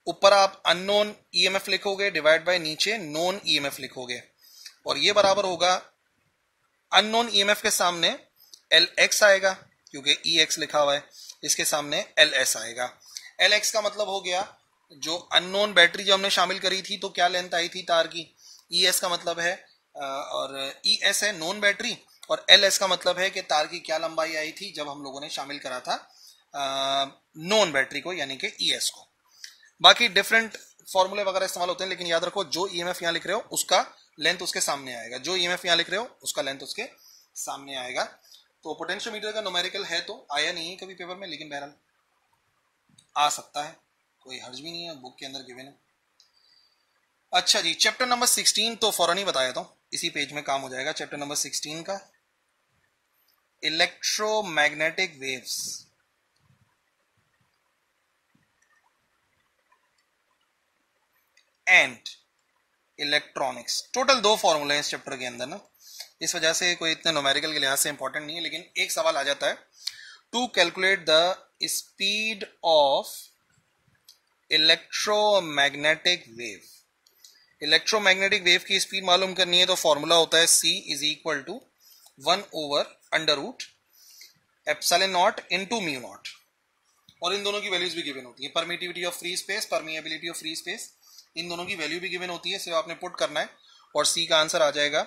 ऊपर आप अननोन ईएमएफ लिखोगे डिवाइड बाय नीचे नोन ईएमएफ लिखोगे, और ये बराबर होगा अननोन ईएमएफ के सामने LX आएगा क्योंकि EX लिखा हुआ है, इसके सामने LS आएगा। LX का मतलब हो गया जो अननोन बैटरी जो हमने शामिल करी थी तो क्या लेंथ आई थी तार की, ES का मतलब है और ES है नोन बैटरी, और LS का मतलब है कि तार की क्या लंबाई आई थी जब हम लोगों ने शामिल करा था नोन बैटरी को, यानी कि ES को। बाकी डिफरेंट फॉर्मूले वगैरह इस्तेमाल होते हैं, लेकिन याद रखो जो ईएमएफ यहाँ लिख रहे हो उसका लेंथ उसके सामने आएगा, जो ईएमएफ यहाँ लिख रहे हो उसका लेंथ उसके सामने आएगा। तो पोटेंशियोमीटर का न्यूमेरिकल है, तो आया नहीं है कभी पेपर में, लेकिन बहरहाल आ सकता है, कोई हर्ज भी नहीं है, बुक के अंदर गिवन है। अच्छा जी, चैप्टर नंबर 16 तो फौरन ही बताया था, इसी पेज में काम हो जाएगा। चैप्टर नंबर 16 का electromagnetic waves and electronics. Total दो फॉर्मूले हैं इस चैप्टर के अंदर ना, इस वजह से कोई इतने न्यूमेरिकल के लिहाज से इंपॉर्टेंट नहीं है, लेकिन एक सवाल आ जाता है, to calculate the speed of electromagnetic wave. Electromagnetic wave की स्पीड मालूम करनी है तो फॉर्मूला होता है C is equal to 1/√ε0 into mu naught, और इन दोनों की वैल्यूज भी गिवन होती है। Permittivity of free space, permeability of free space, इन दोनों की वैल्यू भी गिवन होती है, सिर्फ आपने पुट करना है, और C का आंसर आ जाएगा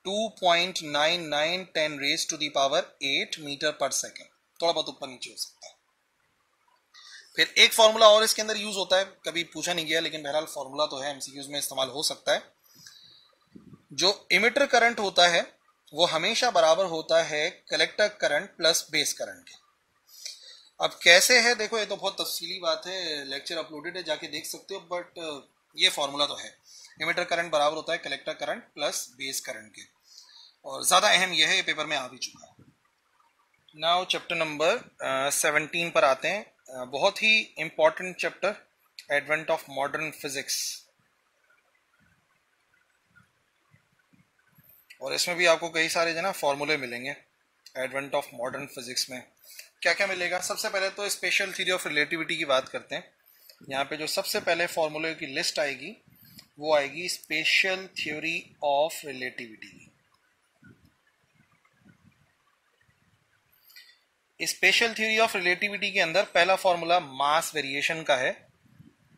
2.9910 raise to the power 8 metre per second. थोड़ा बहुत ऊपर नीचे हो सकता है। फिर एक फॉर्मूला और इसके अंदर यूज होता है, कभी पूछा नहीं गया लेकिन बहरहाल फॉर्मूला तो है, एमसीक्यूज में इस्तेमाल हो सकता है। जो इमिटर करंट होता है वो हमेशा बराबर होता है collector current plus base current के। अब कैसे है देखो, ये तो बहुत तफसीली बात है, लेक्चर अपलोडेड है, जाके देख सकते हो, बट ये फॉर्मूला तो है, इमिटर करंट बराबर होता है collector current plus base current के, और ज्यादा अहम यह है, ये पेपर में आ भी चुका है। नाउ चैप्टर नंबर 17 पर आते हैं, बहुत ही important chapter, advent of modern physics. और इसमें भी आपको कई सारे जो ना फॉर्मूले मिलेंगे। एडवेंट ऑफ मॉडर्न फिजिक्स में क्या क्या मिलेगा, सबसे पहले तो स्पेशल थ्योरी ऑफ रिलेटिविटी की बात करते हैं। यहाँ पे जो सबसे पहले फॉर्मूले की लिस्ट आएगी वो आएगी special theory of relativity. Special theory of relativity के अंदर पहला फॉर्मूला मास वेरिएशन का है,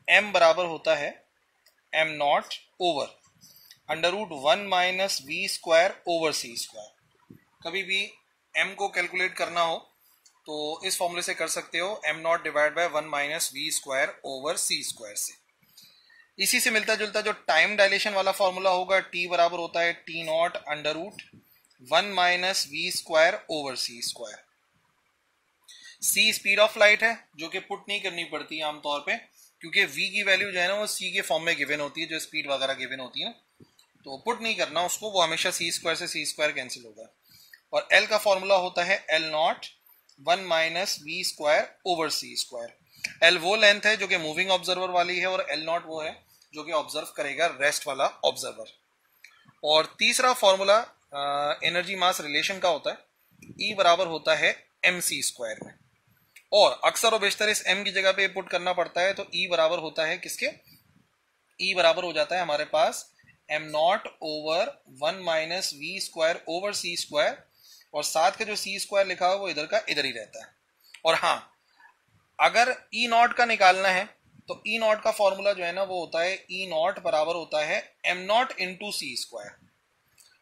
m बराबर होता है m nought over under root 1 minus V square over C square. कभी भी m को कैलकुलेट करना हो तो इस फॉर्मूले से कर सकते हो, m nought divide by 1 minus V square over C square से। इसी से मिलता जुलता जो टाइम डायलेशन वाला फॉर्मूला होगा, t बराबर होता है t nought under root 1 minus V square over C square. c speed of light है जो कि पुट नहीं करनी पड़ती है आमतौर पे, क्योंकि v की वैल्यू जो है ना वो c के फॉर्म में गिवन होती है, जो स्पीड वगैरह गिवन होती है ना, तो पुट नहीं करना उसको, वो हमेशा c स्क्वायर से c स्क्वायर कैंसिल होगा। और l का फॉर्मूला होता है l nought 1 minus V square over C square. l वो लेंथ है जो कि मूविंग ऑब्जर्वर वाली है और l नॉट वो है जो कि ऑब्जर्व करेगा रेस्ट वाला ऑब्जर्वर। और तीसरा फॉर्मूला एनर्जी मास रिलेशन का होता है, E बराबर होता है mc स्क्वायर में, और अक्सर और बेशतर इस m की जगह पे पुट करना पड़ता है, तो E बराबर होता है किसके, E बराबर हो जाता है हमारे पास m nought over 1 minus V square over C square, और साथ का जो सी स्क्वायर लिखा हुआ वो इधर का इधर ही रहता है। और हाँ, अगर E नॉट का निकालना है तो E नॉट का फॉर्मूला जो है ना वो होता है E नॉट बराबर होता है m nought into C square.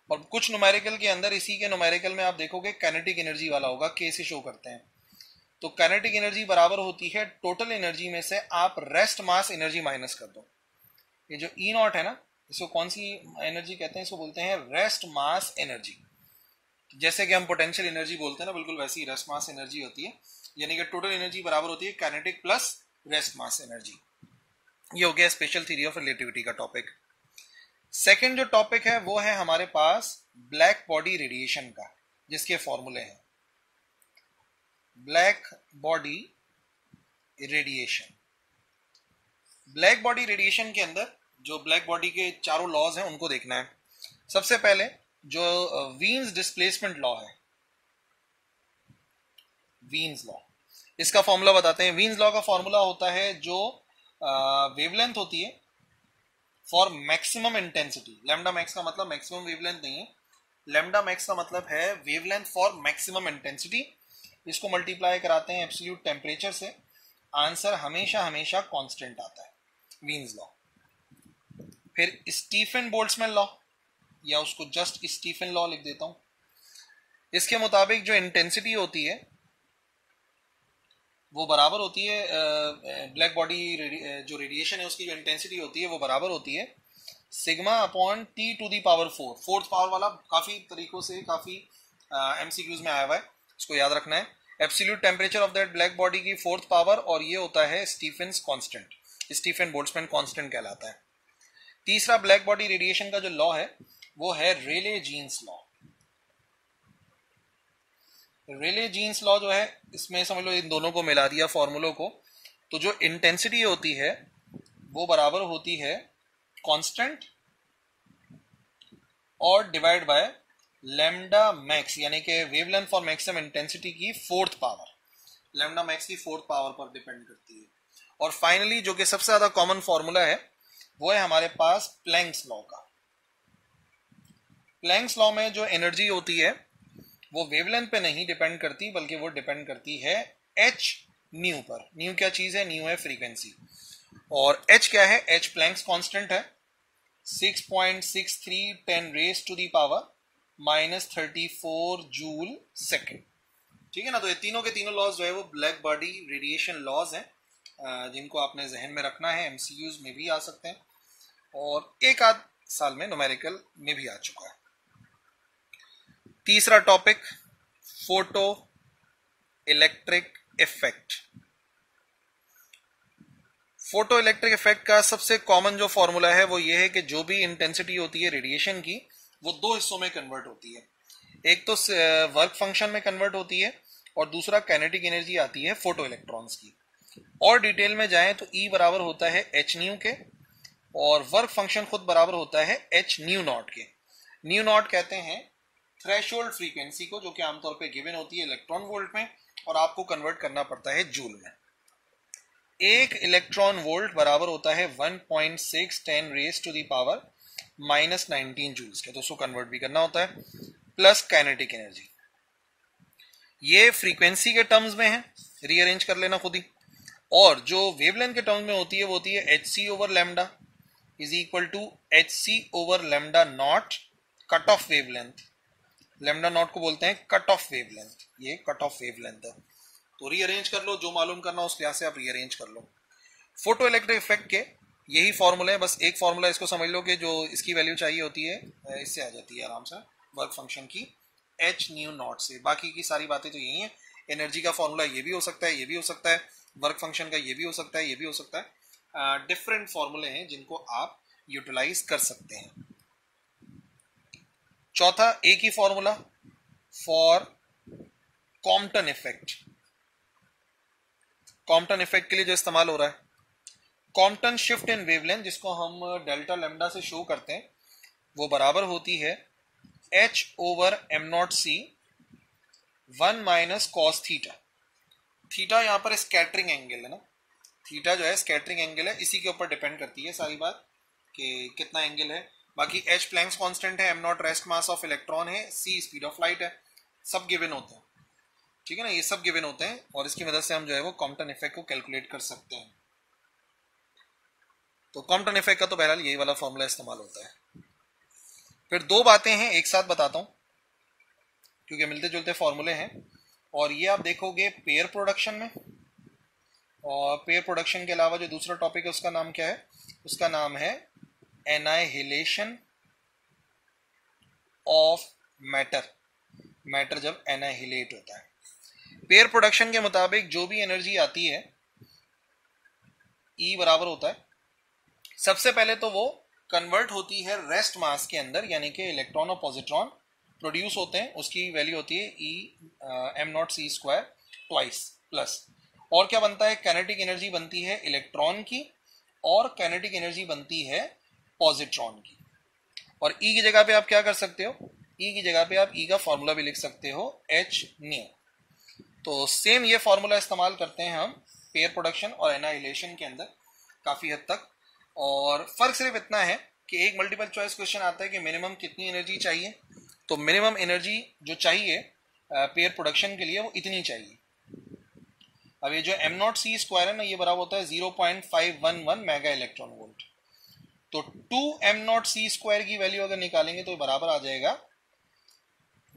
और कुछ न्यूमेरिकल के अंदर, इसी के न्यूमेरिकल में आप देखोगे काइनेटिक एनर्जी वाला होगा, K से शो करते हैं, तो काइनेटिक एनर्जी बराबर होती है टोटल एनर्जी में से आप रेस्ट मास एनर्जी माइनस कर दो। ये जो E नॉट है ना, इसको कौन सी एनर्जी कहते हैं, इसको बोलते हैं रेस्ट मास एनर्जी। जैसे कि हम पोटेंशियल एनर्जी बोलते हैं ना, बिल्कुल वैसी रेस्ट मास एनर्जी होती है, यानी कि टोटल एनर्जी बराबर होती है kinetic plus rest mass energy. ये हो गया स्पेशल थ्योरी ऑफ रिलेटिविटी का टॉपिक। सेकंड जो टॉपिक है वो है हमारे पास ब्लैक बॉडी रेडिएशन का, जिसके फॉर्मूले हैं black body radiation. Black body radiation के अंदर जो ब्लैक बॉडी के चारों लॉज हैं उनको देखना है। सबसे पहले जो वीन्स डिस्प्लेसमेंट लॉ है, वीन्स लॉ, इसका फॉर्मूला बताते हैं। वीन्स लॉ का फॉर्मूला होता है जो वेवलेंथ होती है for maximum intensity. Lambda max का मतलब मैक्सिमम वेवलेंथ नहीं है, लैम्डा मैक्स का मतलब है वेवलेंथ फॉर मैक्सिमम इंटेंसिटी। इसको मल्टीप्लाई कराते हैं एब्सोल्यूट टेम्परेचर से, आंसर हमेशा हमेशा कांस्टेंट आता है, वीन्स लॉ। फिर स्टीफन बोल्ट्जमैन लॉ, या उसको जस्ट स्टीफन लॉ लिख देता हूं। इसके मुताबिक जो इंटेंसिटी होती है वो बराबर होती है, ब्लैक बॉडी जो रेडिएशन है उसकी जो इंटेंसिटी होती है वो बराबर होती है sigma upon T to the power 4। Fourth power वाला काफी तरीकों से, काफी एमसीक्यूज में आया हुआ है, इसको याद रखना है। Absolute temperature of that black body की फोर्थ पावर, और ये होता है Stefan's constant, Stefan Boltzmann constant कहलाता है। तीसरा ब्लैक बॉडी रेडिएशन का जो लॉ है वो है रेले जीन्स लॉ। रेले जीन्स लॉ जो है, इसमें समझ लो इन दोनों को मिला दिया फॉर्मूलों को, तो जो इंटेंसिटी होती है वो बराबर होती है कांस्टेंट और डिवाइड बाय लैम्डा मैक्स, यानी कि वेवलेंथ फॉर मैक्सिमम इंटेंसिटी की फोर्थ पावर, लैम्डा मैक्स की फोर्थ पावर पर डिपेंड करती है। और फाइनली जो कि सबसे ज्यादा कॉमन फॉर्मूला है वो है हमारे पास प्लैंक्स लॉ का। प्लैंक्स लॉ में जो एनर्जी होती है वो वेवलेंथ पे नहीं डिपेंड करती, बल्कि वो डिपेंड करती है h न्यू पर। न्यू क्या चीज है, न्यू है फ्रीक्वेंसी, और h क्या है, h प्लैंक्स कांस्टेंट है 6.63 10 raise to the power -34 joule second. ठीक है ना, तो ये तीनों के तीनों लॉज जो है वो ब्लैक बॉडी रेडिएशन लॉज हैं, जिनको आपने जहन में रखना है, एमसीक्यूज में भी आ सकते हैं और एक आध साल में न्यूमेरिकल में भी आ चुका है। तीसरा topic photo electric effect. Photo electric effect का सबसे कॉमन जो फॉर्मूला है वो ये है कि जो भी इंटेंसिटी होती है रेडिएशन की वो दो हिस्सों में कन्वर्ट होती है, एक तो वर्क फंक्शन में कन्वर्ट होती है और दूसरा काइनेटिक एनर्जी आती है फोटो इलेक्ट्रॉन्स की। और डिटेल में जाएं तो E बराबर होता है h न्यू के, और वर्क फंक्शन खुद बराबर होता है h न्यू नॉट के। न्यू नॉट कहते हैं थ्रेशोल्ड फ्रीक्वेंसी को, जो कि आमतौर पे गिवन होती है इलेक्ट्रॉन वोल्ट में, और आपको कन्वर्ट करना पड़ता है जूल में। एक इलेक्ट्रॉन वोल्ट बराबर होता है 1.6 10 raise to the power -19 joules के, तो उसको कन्वर्ट भी करना होता है, प्लस काइनेटिक एनर्जी। ये फ्रीक्वेंसी के टर्म्स में है, रीअरेंज कर लेना खुद ही। और जो वेवलेंथ के टर्म्स में होती है वो होती है h c over lambda is equal to h c over lambda not cut off wavelength. Lambda not को बोलते हैं कट ऑफ वेवलेंथ, ये कट ऑफ वेवलेंथ है। तो रीअरेंज कर लो, जो मालूम करना उस लिहाज से आप रीअरेंज कर लो। फोटो इलेक्ट्रिक इफेक्ट के यही फॉर्मूला है, बस एक फॉर्मूला इसको समझ लो कि जो इसकी वैल्यू चाहिए होती है इससे आ जाती है आराम से, वर्क फंक्शन की एच न्यू नॉट से। बाकी की सारी बातें तो यही है। एनर्जी का फॉर्मूला ये भी हो सकता है, ये भी हो सकता है, वर्क फंक्शन का ये भी हो सकता है, ये भी हो सकता है। डिफरेंट फॉर्मूले हैं जिनको आप यूटिलाइज कर सकते हैं। चौथा, एक ही formula for Compton effect. Compton effect के लिए जो इस्तेमाल हो रहा है, कॉम्पटन शिफ्ट इन वेवलेंथ जिसको हम डेल्टा लैम्डा से शो करते हैं, वो बराबर होती है h over m not c 1 minus cos theta. Theta यहां पर स्कैटरिंग एंगल है ना, थीटा जो है स्कैटरिंग एंगल है, इसी के ऊपर डिपेंड करती है सारी बात कि कितना एंगल है। बाकी h प्लैंक्स कांस्टेंट है, am not rest mass of electron है, c स्पीड ऑफ लाइट है, सब गिवन होते हैं, ठीक है ना, ये सब गिवन होते हैं और इसकी मदद से हम जो है वो कॉम्पटन इफेक्ट को कैलकुलेट कर सकते हैं। तो कॉम्पटन इफेक्ट का तो बहरहाल यही वाला फॉर्मूला इस्तेमाल होता है। फिर दो बातें हैं एक साथ बताता हूं क्योंकि मिलते जुलते फॉर्मूले हैं, और ये आप देखोगे पेयर प्रोडक्शन में। और पेयर प्रोडक्शन के अलावा जो दूसरा टॉपिक है उसका नाम क्या है, उसका नाम है एनाहिलेशन ऑफ मैटर। मैटर जब एनाहिलेट होता है, पेयर प्रोडक्शन के मुताबिक जो भी एनर्जी आती है E बराबर होता है, सबसे पहले तो वो कन्वर्ट होती है रेस्ट मास के अंदर, यानी कि इलेक्ट्रॉन और पॉजिट्रॉन प्रोड्यूस होते हैं, उसकी वैल्यू होती है E m not c square twice plus. और क्या बनता है, काइनेटिक एनर्जी बनती है इलेक्ट्रॉन की और काइनेटिक एनर्जी बनती है पॉजिट्रॉन की। और E की जगह पे आप क्या कर सकते हो, E की जगह पे आप E का फॉर्मूला भी लिख सकते हो H न्यू। तो सेम ये फॉर्मूला इस्तेमाल करते हैं हम पेयर प्रोडक्शन और एनाहिलेशन के अंदर काफी हद तक। और फर्क सिर्फ इतना है कि एक मल्टीपल चॉइस क्वेश्चन आता है कि मिनिमम कितनी एनर्जी चाहिए, तो मिनिमम एनर्जी जो चाहिए पेयर प्रोडक्शन के लिए वो इतनी चाहिए। अब ये जो एम नॉट सी स्क्वायर है ना, ये बराबर होता है 0.511 मेगा इलेक्ट्रॉन वोल्ट। तो 2 एम नॉट सी स्क्वायर की वैल्यू अगर निकालेंगे तो बराबर आ जाएगा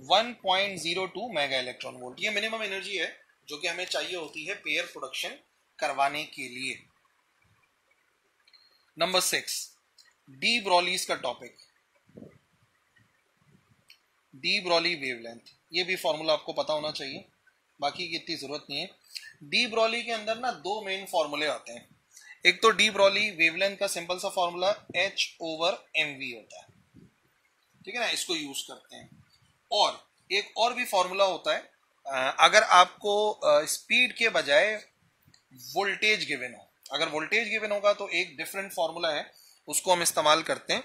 1.02 मेगा इलेक्ट्रॉन वोल्ट। ये मिनिमम एनर्जी है जो कि हमें चाहिए होती है पेयर प्रोडक्शन करवाने के लिए। नंबर 6, डी ब्रॉलीज का टॉपिक, डी ब्रॉली वेवलेंथ। ये भी फॉर्मूला आपको पता होना चाहिए, बाकी की इतनी जरूरत नहीं है। डी ब्रॉली के अंदर ना दो मेन फॉर्मूले आते हैं। एक तो डी ब्रॉली वेवलेंथ का सिंपल सा फॉर्मूला h ओवर mv होता है, ठीक है ना, इसको यूज करते हैं। और एक और भी फॉर्मूला होता है, अगर आपको स्पीड के बजाय वोल्टेज गिवन हो, अगर वोल्टेज गिवन होगा तो एक डिफरेंट फॉर्मूला है, उसको हम इस्तेमाल करते हैं।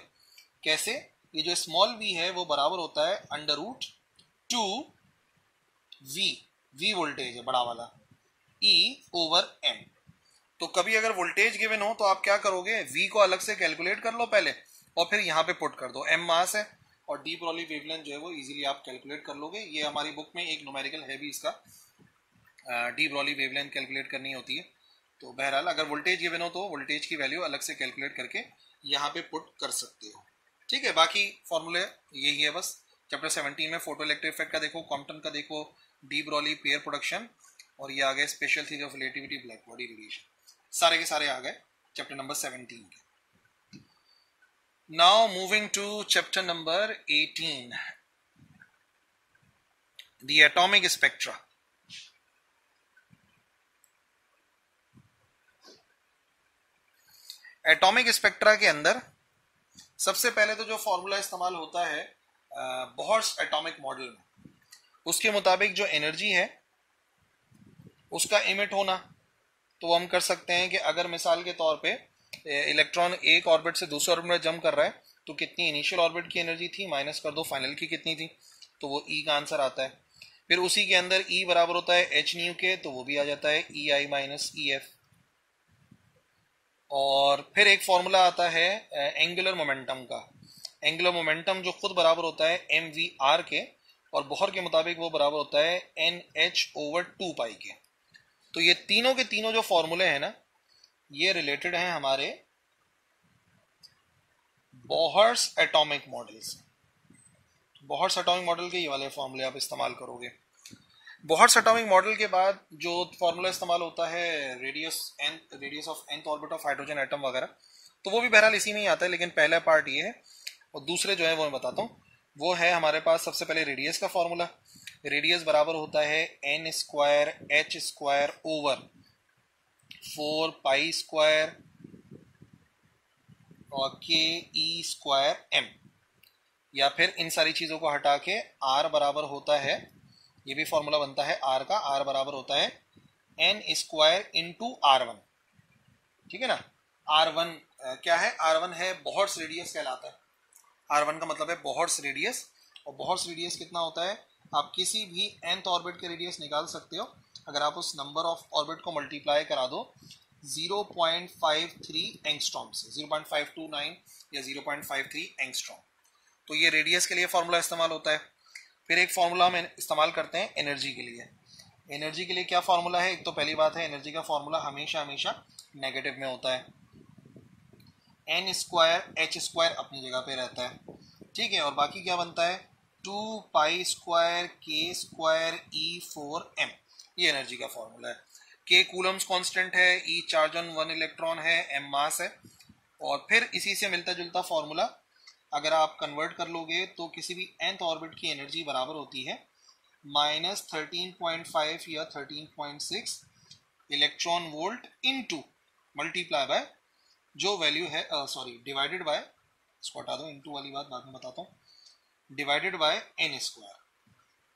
कैसे, ये जो स्मॉल v है वो बराबर होता है अंडर रूट 2 v वोल्टेज है बड़ा वाला, e ओवर m। तो कभी अगर वोल्टेज गिवन हो तो आप क्या करोगे, v को अलग से कैलकुलेट कर लो पहले और फिर यहां पे पुट कर दो, m मास है और डी ब्रॉली वेवलेंथ जो है वो इजीली आप कैलकुलेट कर लोगे। ये हमारी बुक में एक न्यूमेरिकल है भी इसका, डी ब्रॉली वेवलेंथ कैलकुलेट करनी होती है। तो बहरहाल अगर वोल्टेज गिवन हो तो वोल्टेज की वैल्यू अलग से कैलकुलेट करके यहाँ पे पुट कर सकते हो, ठीक है। बाकी फॉर्मूले यही है बस। चैप्टर 17 में फोटो इलेक्ट्रिक इफेक्ट का देखो, कॉम्पटन का देखो, डी ब्रॉली, पेयर प्रोडक्शन, और ये आ गए special theory of relativity, black body radiation, सारे के सारे आ गए चैप्टर नंबर 17 के। Now moving to chapter number 18, the atomic spectra. Atomic spectra के अंदर सबसे पहले तो जो फॉर्मूला इस्तेमाल होता है बोहर्स एटॉमिक मॉडल में, उसके मुताबिक जो एनर्जी है उसका इमिट होना, तो हम कर सकते हैं कि अगर मिसाल के तौर पे इलेक्ट्रॉन एक ऑर्बिट से दूसरे ऑर्बिट में जंप कर रहा है तो कितनी इनिशियल ऑर्बिट की एनर्जी थी माइनस कर दो फाइनल की कितनी थी, तो वो E का आंसर आता है। फिर उसी के अंदर E बराबर होता है h न्यू के, तो वो भी आ जाता है EI माइनस EF। और फिर एक फॉर्मूला आता है एंगुलर मोमेंटम का, एंगुलर मोमेंटम जो खुद बराबर होता है mvr के, और बोहर के मुताबिक वो बराबर होता है NH/2 के। तो ये तीनों के तीनों जो फॉर्मूले हैं ना, ये रिलेटेड हैं हमारे बोहर्स एटॉमिक मॉडल से। बोहर्स एटॉमिक मॉडल के ये वाले फॉर्मूले आप इस्तेमाल करोगे। बोहर्स एटॉमिक मॉडल के बाद जो फॉर्मूला इस्तेमाल होता है radius of nth orbit of hydrogen atom वगैरह, तो वो भी बहरहाल इसी में ही आता है, लेकिन पहला पार्ट ये है और दूसरे जो है वो मैं बताता हूँ। वो है हमारे पास सबसे पहले रेडियस का फॉर्मूला। रेडियस बराबर होता है n²h² और KE²m, या फिर इन सारी चीजों को हटा के R बराबर होता है, ये भी फॉर्मूला बनता है R का, R बराबर होता है n²/R1। ठीक है ना। R1 क्या है? R1 है बोहर्स रेडियस कहलाता है। R1 का मतलब है बोहर्स रेडियस, और बोहर्स रेडियस कितना होता है? आप किसी भी nth ऑर्बिट के रेडियस निकाल सकते हो अगर आप उस नंबर ऑफ ऑर्बिट को मल्टीप्लाई करा दो 0.53 एंगस्ट्रॉम से, 0.529 या 0.53 एंगस्ट्रॉम। तो ये रेडियस के लिए फॉर्मूला इस्तेमाल होता है। फिर एक फॉर्मूला हम इस्तेमाल करते हैं एनर्जी के लिए। एनर्जी के लिए क्या फॉर्मूला है? एक तो पहली बात है, एनर्जी का फॉर्मूला हमेशा हमेशा नेगेटिव में होता है। n²h² अपनी जगह पे रहता है, ठीक है। और बाकी क्या बनता है? 2π²k²E4m, ये एनर्जी का फॉर्मूला है। k कूलम्स कांस्टेंट है, E चार्ज ऑन 1 इलेक्ट्रॉन है, m मास है। और फिर इसी से मिलता जुलता फॉर्मूला अगर आप कन्वर्ट कर लोगे तो किसी भी nth ऑर्बिट की एनर्जी बराबर होती है -13.5 या 13.6 electron volt into multiply by जो वैल्यू है, डिवाइडेड बाय, इसको हटा दो, इनटू वाली बात बाद में बताता हूँ, डिवाइडेड बाय n²।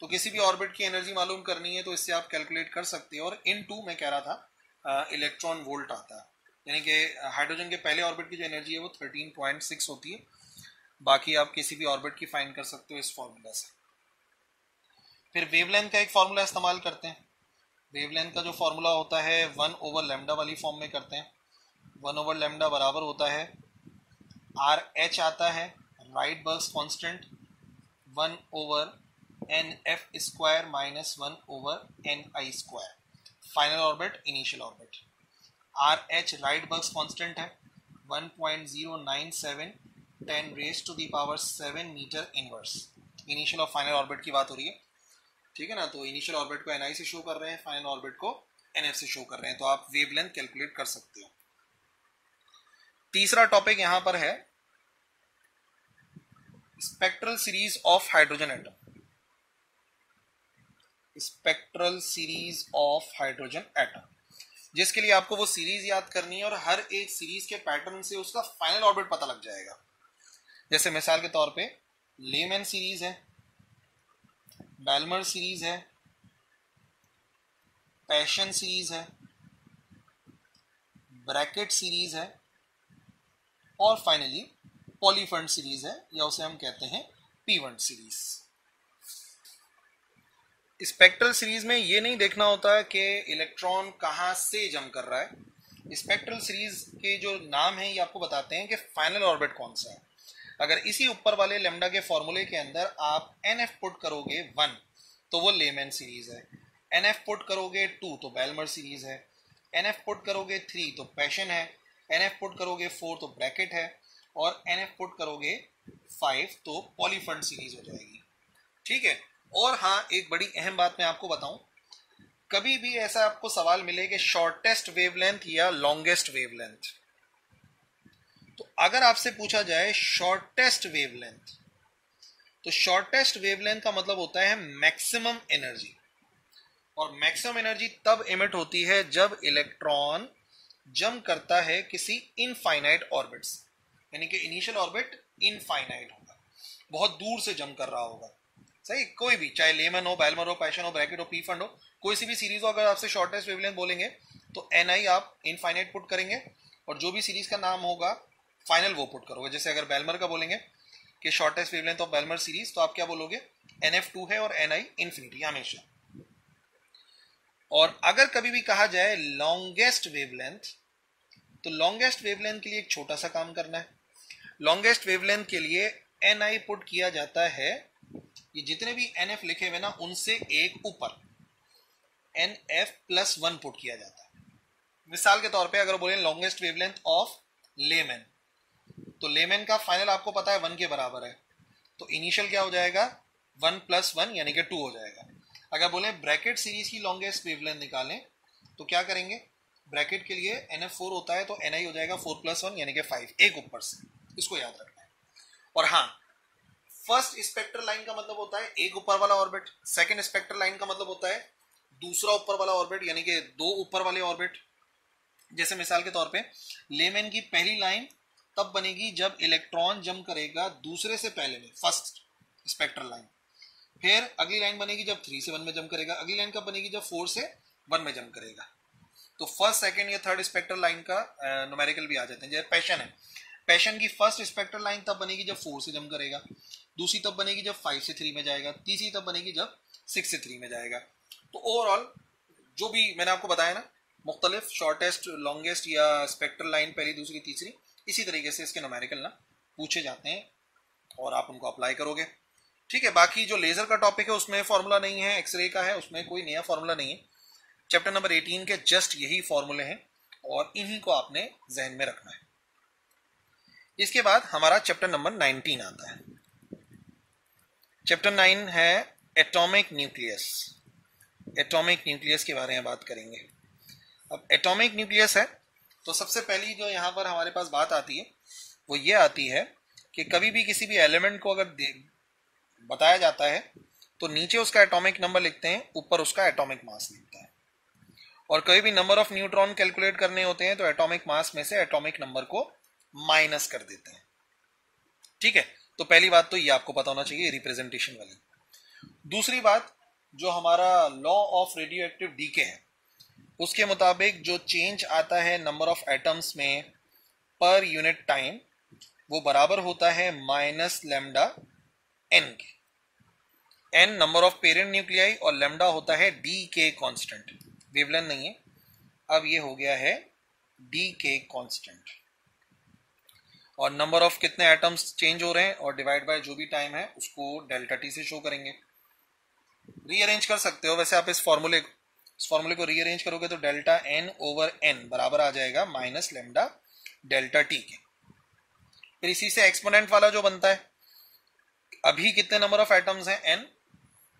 तो किसी भी ऑर्बिट की एनर्जी मालूम करनी है तो इससे आप कैलकुलेट कर सकते हो। और इनटू मैं कह रहा था इलेक्ट्रॉन वोल्ट आता है, यानी कि हाइड्रोजन के पहले ऑर्बिट की जो एनर्जी है वो 13.6 होती है। बाकी आप किसी भी ऑर्बिट की फाइंड कर सकते हो इस फॉर्मूला से। फिर वेवलेंथ का एक फॉर्मूला इस्तेमाल करते हैं। वेवलेंथ का जो फॉर्मूला होता है 1/λ वाली फॉर्म में करते हैं। 1/λ बराबर होता है RH आता है Rydberg's constant 1/nf² minus 1/ni²। Final orbit, initial orbit. RH Rydberg's constant है 1.097 10⁻⁷ मीटर इनवर्स। इनिशियल और फाइनल ऑर्बिट की बात हो रही है, ठीक है ना। तो इनिशियल ऑर्बिट को ni से शो कर रहे हैं, फाइनल ऑर्बिट को nf से शो कर रहे हैं, तो आप वेवलेंथ कैलकुलेट कर सकते हो। तीसरा टॉपिक यहां पर है spectral series of hydrogen atom. Spectral series of hydrogen atom, जिसके लिए आपको वो सीरीज याद करनी है और हर एक सीरीज के पैटर्न से उसका फाइनल ऑर्बिट पता लग जाएगा। जैसे मिसाल के तौर पे लेमैन सीरीज है, बैल्मर सीरीज है, पैशन सीरीज है, ब्रैकेट सीरीज है, और फाइनली पॉलीफेंट सीरीज है, या उसे हम कहते हैं पीवेंट सीरीज। स्पेक्ट्रल सीरीज में ये नहीं देखना होता है कि इलेक्ट्रॉन कहां से जम कर रहा है। स्पेक्ट्रल सीरीज के जो नाम है ये आपको बताते हैं कि फाइनल ऑर्बिट कौन सा है। अगर इसी ऊपर वाले लैम्डा के फॉर्मूले के अंदर आप NF पुट करोगे 1 तो वो लेमैन सीरीज है, NF पुट करोगे 2 तो बैल्मर सीरीज है, NF पुट करोगे 3 तो पैशन है, NF पुट करोगे 4 तो ब्रैकेट है, और NF पुट करोगे 5 तो पॉलीफेंट सीरीज हो जाएगी, ठीक है। और हाँ, एक बड़ी अहम बात मैं आपको बताऊं, कभी भी ऐसा आपको सवाल मिले कि शॉर्टेस्ट वेवलेंथ या लॉन्गेस्ट वेवलेंथ, तो अगर आपसे पूछा जाए शॉर्टेस्ट वेवलेंथ, तो शॉर्टेस्ट वेवलेंथ का मतलब होता है मैक्सिमम एनर्जी। और मैक्सिमम एनर्जी तब एमिट होती है जब इलेक्ट्रॉन जम करता है किसी इनफाइनाइट ऑर्बिट से, यानी कि इनिशियल ऑर्बिट इनफाइनाइट होगा, बहुत दूर से जम कर रहा होगा, सही। कोई भी, चाहे लेमन हो, बैल्मर हो, पैशन हो, ब्रैकेट हो, पीफेंट हो, कोई सी भी सीरीज हो, अगर आपसे शॉर्टेस्ट वेवलेंथ बोलेंगे तो ni आप इनफाइनाइट पुट करेंगे, और जो भी सीरीज का नाम होगा फाइनल वो पुट करोगे। जैसे अगर बैल्मर का बोलेंगे कि शॉर्टेस्ट वेवलेंथ ऑफ बैल्मर सीरीज, तो आप क्या बोलोगे? NF2 है और ni इंफिनिटी हमेशा। और अगर कभी भी कहा जाए लॉन्गेस्ट वेवलेंथ, तो लॉन्गेस्ट वेवलेंथ के लिए एक छोटा सा काम करना है। लॉन्गेस्ट वेवलेंथ के लिए ni पुट किया जाता है ये जितने भी NF लिखे हुए ना उनसे एक ऊपर NF+1 पुट किया जाता है। मिसाल के तौर पे अगर बोले लॉन्गेस्ट वेवलेंथ ऑफ लेमन, तो लेमन का फाइनल आपको पता है 1 के बराबर है, तो इनिशियल क्या हो जाएगा 1+1 यानी कि 2 हो जाएगा। अगर बोले ब्रैकेट सीरीज की लॉन्गेस्ट वेवलेंथ निकालें तो क्या करेंगे, ब्रैकेट के लिए NF4 होता है तो Ni हो जाएगा 4+1 यानी कि 5, एक ऊपर से, इसको याद रखना है। और हाँ, फर्स्ट स्पेक्ट्रल लाइन का मतलब होता है एक ऊपर वाला ऑर्बिट, सेकंड स्पेक्ट्रल लाइन का मतलब होता है दूसरा ऊपर वाला ऑर्बिट यानी कि दो ऊपर वाले ऑर्बिट। जैसे मिसाल के तौर पे लेमन की पहली लाइन तब बनेगी जब इलेक्ट्रॉन जंप करेगा दूसरे से पहले में, फर्स्ट स्पेक्ट्रल लाइन। फिर अगली लाइन बनेगी जब 3 से 1 में जंप करेगा, अगली लाइन कब बनेगी जब 4 से 1 में जंप करेगा। तो फर्स्ट सेकंड या थर्ड स्पेक्ट्रल लाइन का न्यूमेरिकल भी आ जाते हैं। जैसे पैशन है, पैशन की फर्स्ट स्पेक्ट्रल लाइन तब बनेगी जब 4 से जंप करेगा, दूसरी तब बनेगी जब 5 से 3 में जाएगा, तीसरी तब बनेगी जब 6 से 3 में जाएगा। तो ओवरऑल जो भी मैंने आपको बताया ना, मुख्तलिफ शॉर्टेस्ट लॉन्गेस्ट या स्पेक्ट्रल लाइन पहली दूसरी तीसरी, इसी तरीके से इसके न्यूमेरिकल ना पूछे जाते हैं और आप उनको अप्लाई करोगे। ठीक है, बाकी जो लेजर का टॉपिक है उसमें फॉर्मूला नहीं है, एक्सरे का है उसमें कोई नया फॉर्मूला नहीं है। चैप्टर नंबर 18 के जस्ट यही फॉर्मूले हैं और इन्हीं को आपने जहन में रखना है। इसके बाद हमारा चैप्टर नंबर 19 आता है। चैप्टर 9 है एटॉमिक न्यूक्लियस। एटॉमिक न्यूक्लियस के बारे में बात करेंगे। अब एटॉमिक न्यूक्लियस है तो सबसे पहली जो यहाँ पर हमारे पास बात आती है वो ये आती है कि कभी भी किसी भी एलिमेंट को अगर बताया जाता है तो नीचे उसका एटॉमिक नंबर लिखते हैं, ऊपर उसका एटॉमिक मास लिखते हैं। और कभी भी नंबर ऑफ न्यूट्रॉन कैलकुलेट करने होते हैं तो एटॉमिक मास में से एटॉमिक नंबर को माइनस कर देते हैं। ठीक है, तो पहली बात तो ये आपको पता होना चाहिए, रिप्रेजेंटेशन वाली। दूसरी बात, जो हमारा law of radio active decay है उसके मुताबिक जो चेंज आता है नंबर ऑफ एटम्स में पर यूनिट टाइम वो बराबर होता है -λ/n के। n number of parent nuclei और लैम्डा होता है डी के कॉन्स्टेंट, वेवलेंथ नहीं है। अब ये हो गया है डी के कॉन्स्टेंट और नंबर ऑफ कितने एटम्स चेंज हो रहे हैं और डिवाइड बाय जो भी टाइम है उसको डेल्टा टी से शो करेंगे। रीअरेंज कर सकते हो वैसे आप इस फॉर्मूले को रीअरेंज करोगे तो डेल्टा n/n बराबर आ जाएगा -λ/डेल्टा टी के। फिर इसी से एक्सपोनेंट वाला जो बनता है, अभी कितने नंबर ऑफ एटम्स हैं n,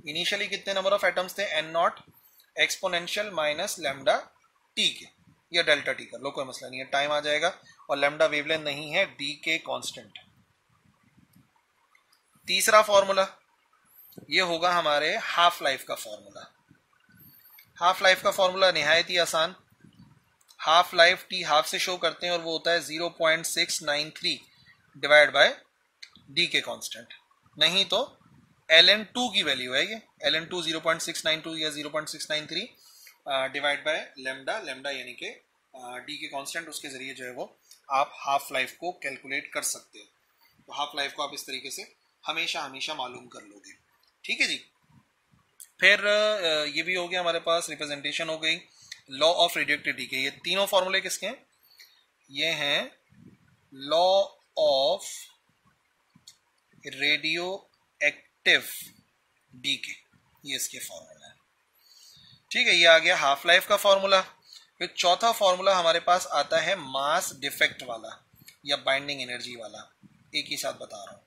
इनिशियली कितने नंबर ऑफ एटम्स थे n0, एक्सपोनेंशियल -λ/t के, या डेल्टा टी कर लो कोई मसला नहीं है, टाइम आ जाएगा। और लैम्डा वेवलेंथ नहीं है, डी के कांस्टेंट। तीसरा फॉर्मूला ये होगा हमारे हाफ लाइफ का फॉर्मूला। हाफ लाइफ का फॉर्मूला निहायत ही आसान, हाफ लाइफ टी हाफ से शो करते हैं और वो होता है 0.693 डिवाइड बाय डी के कांस्टेंट, नहीं तो ln2 की वैल्यू है ये, ln2 0.692 या 0.693 डिवाइड बाय लैम्डा यानी कि डी के कांस्टेंट, उसके जरिए जो है वो आप हाफ लाइफ को कैलकुलेट कर सकते हो। तो हाफ लाइफ को आप इस तरीके से हमेशा हमेशा मालूम कर लोगे। ठीक है जी। फिर ये भी हो गया हमारे पास, रिप्रेजेंटेशन हो गई, लॉ ऑफ रेडियोएक्टिव डीके। ये तीनों फॉर्मूले किसके हैं, ये हैं law of radio active decay, ये इसके फॉर्मूला है। ठीक है, ये आ गया हाफ लाइफ का फॉर्मूला। फिर चौथा फॉर्मूला हमारे पास आता है मास डिफेक्ट वाला या बाइंडिंग एनर्जी वाला, एक ही साथ बता रहा हूं।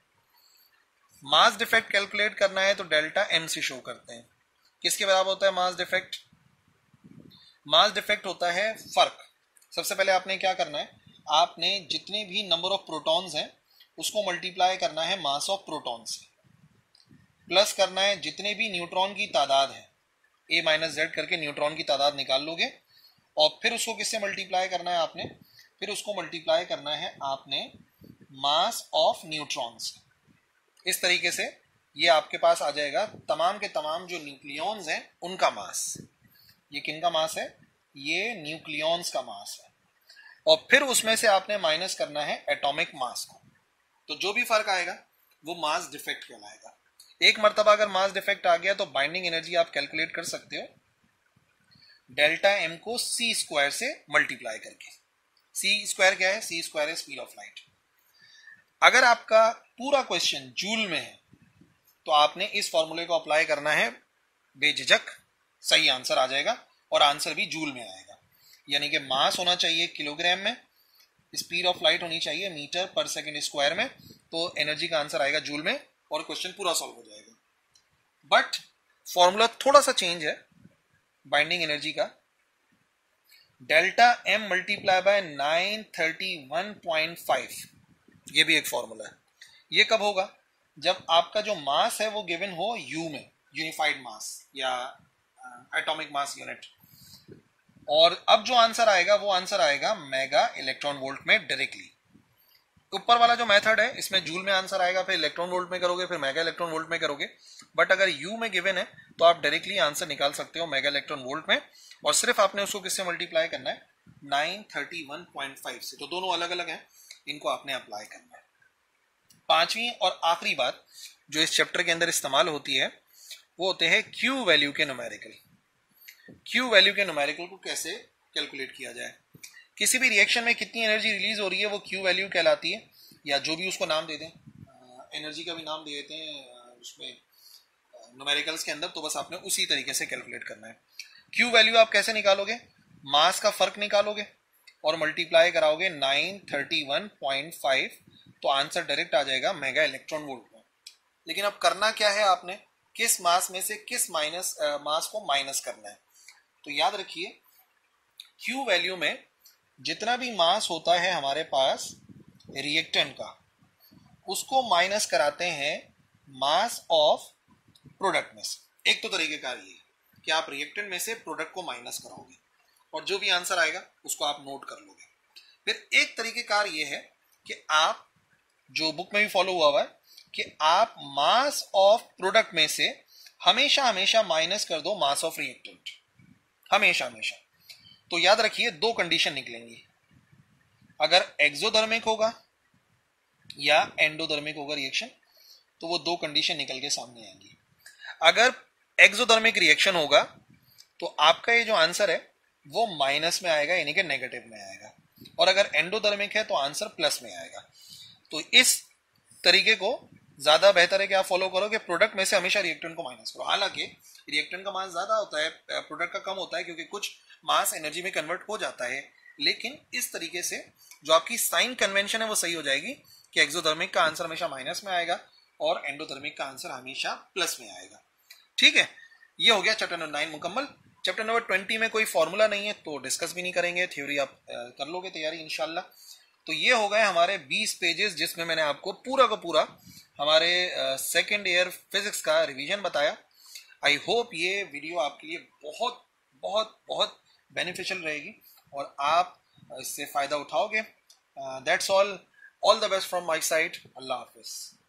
मास डिफेक्ट कैलकुलेट करना है तो डेल्टा एम से शो करते हैं। किसके बराबर होता है मास डिफेक्ट, मास डिफेक्ट होता है फर्क। सबसे पहले आपने क्या करना है, आपने जितने भी नंबर ऑफ प्रोटॉन्स हैं उसको मल्टीप्लाई करना है मास ऑफ प्रोटॉन से, प्लस करना है जितने भी न्यूट्रॉन की तादाद है, a-z करके न्यूट्रॉन की तादाद निकाल लोगे और फिर उसको किससे मल्टीप्लाई करना है आपने, फिर उसको मल्टीप्लाई करना है आपने मास ऑफ न्यूट्रॉन से। इस तरीके से ये आपके पास आ जाएगा तमाम के तमाम जो न्यूक्लियॉन्स हैं उनका मास। ये किनका मास है, ये न्यूक्लियॉन्स का मास है। और फिर उसमें से आपने माइनस करना है एटॉमिक मास को, तो जो भी फर्क आएगा वो मास डिफेक्ट कहलाएगा। एक मर्तबा अगर मास डिफेक्ट आ गया तो बाइंडिंग एनर्जी आप कैलकुलेट कर सकते हो डेल्टा एम को सी स्क्वायर से मल्टीप्लाई करके। सी स्क्वायर क्या है, सी स्क्वायर है स्पीड ऑफ लाइट। अगर आपका पूरा क्वेश्चन जूल में है तो आपने इस फॉर्मूले को अप्लाई करना है, बेझिझक सही आंसर आ जाएगा और आंसर भी जूल में आएगा। यानी कि मास होना चाहिए किलोग्राम में, स्पीड ऑफ लाइट होनी चाहिए मीटर पर सेकंड स्क्वायर में, तो एनर्जी का आंसर आएगा जूल में और क्वेश्चन पूरा सॉल्व हो जाएगा। बट फॉर्मूला थोड़ा सा चेंज है बाइंडिंग एनर्जी का, डेल्टा एम मल्टीप्लाई बाय 931.5, ये भी एक फॉर्मूला है। ये कब होगा? जब आपका जो मास है वो गिवन हो यू में, यूनिफाइड मास या एटॉमिक मास यूनिट, और अब जो आंसर आएगा वो आंसर आएगा मेगा इलेक्ट्रॉन वोल्ट में डायरेक्टली। ऊपर वाला जो मेथड है इसमें जूल में आंसर आएगा, फिर इलेक्ट्रॉन वोल्ट में करोगे, फिर मेगा इलेक्ट्रॉन वोल्ट में करोगे। बट अगर यू में गिवन है तो आप डायरेक्टली आंसर निकाल सकते हो मेगा इलेक्ट्रॉन वोल्ट में, और सिर्फ आपने उसको किससे मल्टीप्लाई करना है? 931.5 से। तो दोनों अलग अलग हैं, इनको आपने अप्लाई करना है। पांचवी और आखिरी बात जो इस चैप्टर के अंदर इस्तेमाल होती है वो होते हैं क्यू वैल्यू के न्यूमेरिकल। क्यू वैल्यू के न्यूमेरिकल को कैसे कैलकुलेट किया जाए? किसी भी रिएक्शन में कितनी एनर्जी रिलीज हो रही है वो क्यू वैल्यू कहलाती है, या जो भी उसको नाम दे दें, एनर्जी का भी नाम दे देते हैं उसमें न्यूमेरिकल्स के अंदर, तो बस आपने उसी तरीके से कैलकुलेट करना है। क्यू वैल्यू आप कैसे निकालोगे? मास का फर्क निकालोगे और मल्टीप्लाई कराओगे 931.5, तो आंसर डायरेक्ट आ जाएगा मेगा इलेक्ट्रॉन वोल्ट में। लेकिन अब करना क्या है आपने? किस मास में से किस मास को माइनस करना है। तो याद रखिए क्यू वैल्यू में जितना भी मास होता है हमारे पास रिएक्टेंट का, उसको माइनस कराते हैं मास ऑफ प्रोडक्ट में से। एक तो तरीकेकार ये है कि आप रिएक्टेंट में से प्रोडक्ट को माइनस कराओगे और जो भी आंसर आएगा उसको आप नोट कर लोगे। फिर एक तरीकेकार ये है कि आप, जो बुक में भी फॉलो हुआ है, कि आप मास ऑफ प्रोडक्ट में से हमेशा हमेशा माइनस कर दो मास ऑफ रिएक्टेंट, हमेशा हमेशा। तो याद रखिए दो कंडीशन निकलेंगी, अगर एक्सोथर्मिक होगा या एंडोथर्मिक होगा रिएक्शन, तो वो दो कंडीशन निकल के सामने आएंगी। अगर एक्सोथर्मिक रिएक्शन होगा तो आपका ये जो आंसर है वो माइनस में आएगा, यानी कि नेगेटिव में आएगा, और अगर एंडोथर्मिक है तो आंसर प्लस में आएगा। तो इस तरीके को ज्यादा बेहतर है कि आप फॉलो करो कि प्रोडक्ट में से हमेशा रिएक्टेंट को माइनस करो। हालांकि रिएक्टेंट का मास ज्यादा होता है, प्रोडक्ट का कम होता है, क्योंकि कुछ मास एनर्जी में कन्वर्ट हो जाता है, लेकिन इस तरीके से जो आपकी साइन कन्वेंशन है वो सही हो जाएगी कि एक्सोथर्मिक का आंसर हमेशा माइनस में आएगा और एंडोथर्मिक का आंसर हमेशा प्लस में आएगा। ठीक है, ये हो गया चैप्टर नंबर 9 मुकम्मल। चैप्टर नंबर 20 में कोई फॉर्मूला नहीं है तो डिस्कस भी नहीं करेंगे, थ्योरी आप कर लोगे तैयारी इंशाल्लाह। तो ये हो गए हमारे 20 पेजेस जिसमें मैंने आपको पूरा का पूरा हमारे सेकेंड ईयर फिजिक्स का रिवीजन बताया। आई होप ये वीडियो आपके लिए बहुत बहुत बहुत बेनिफिशियल रहेगी और आप इससे फ़ायदा उठाओगे। That's all the best from my side. अल्लाह हाफिज़।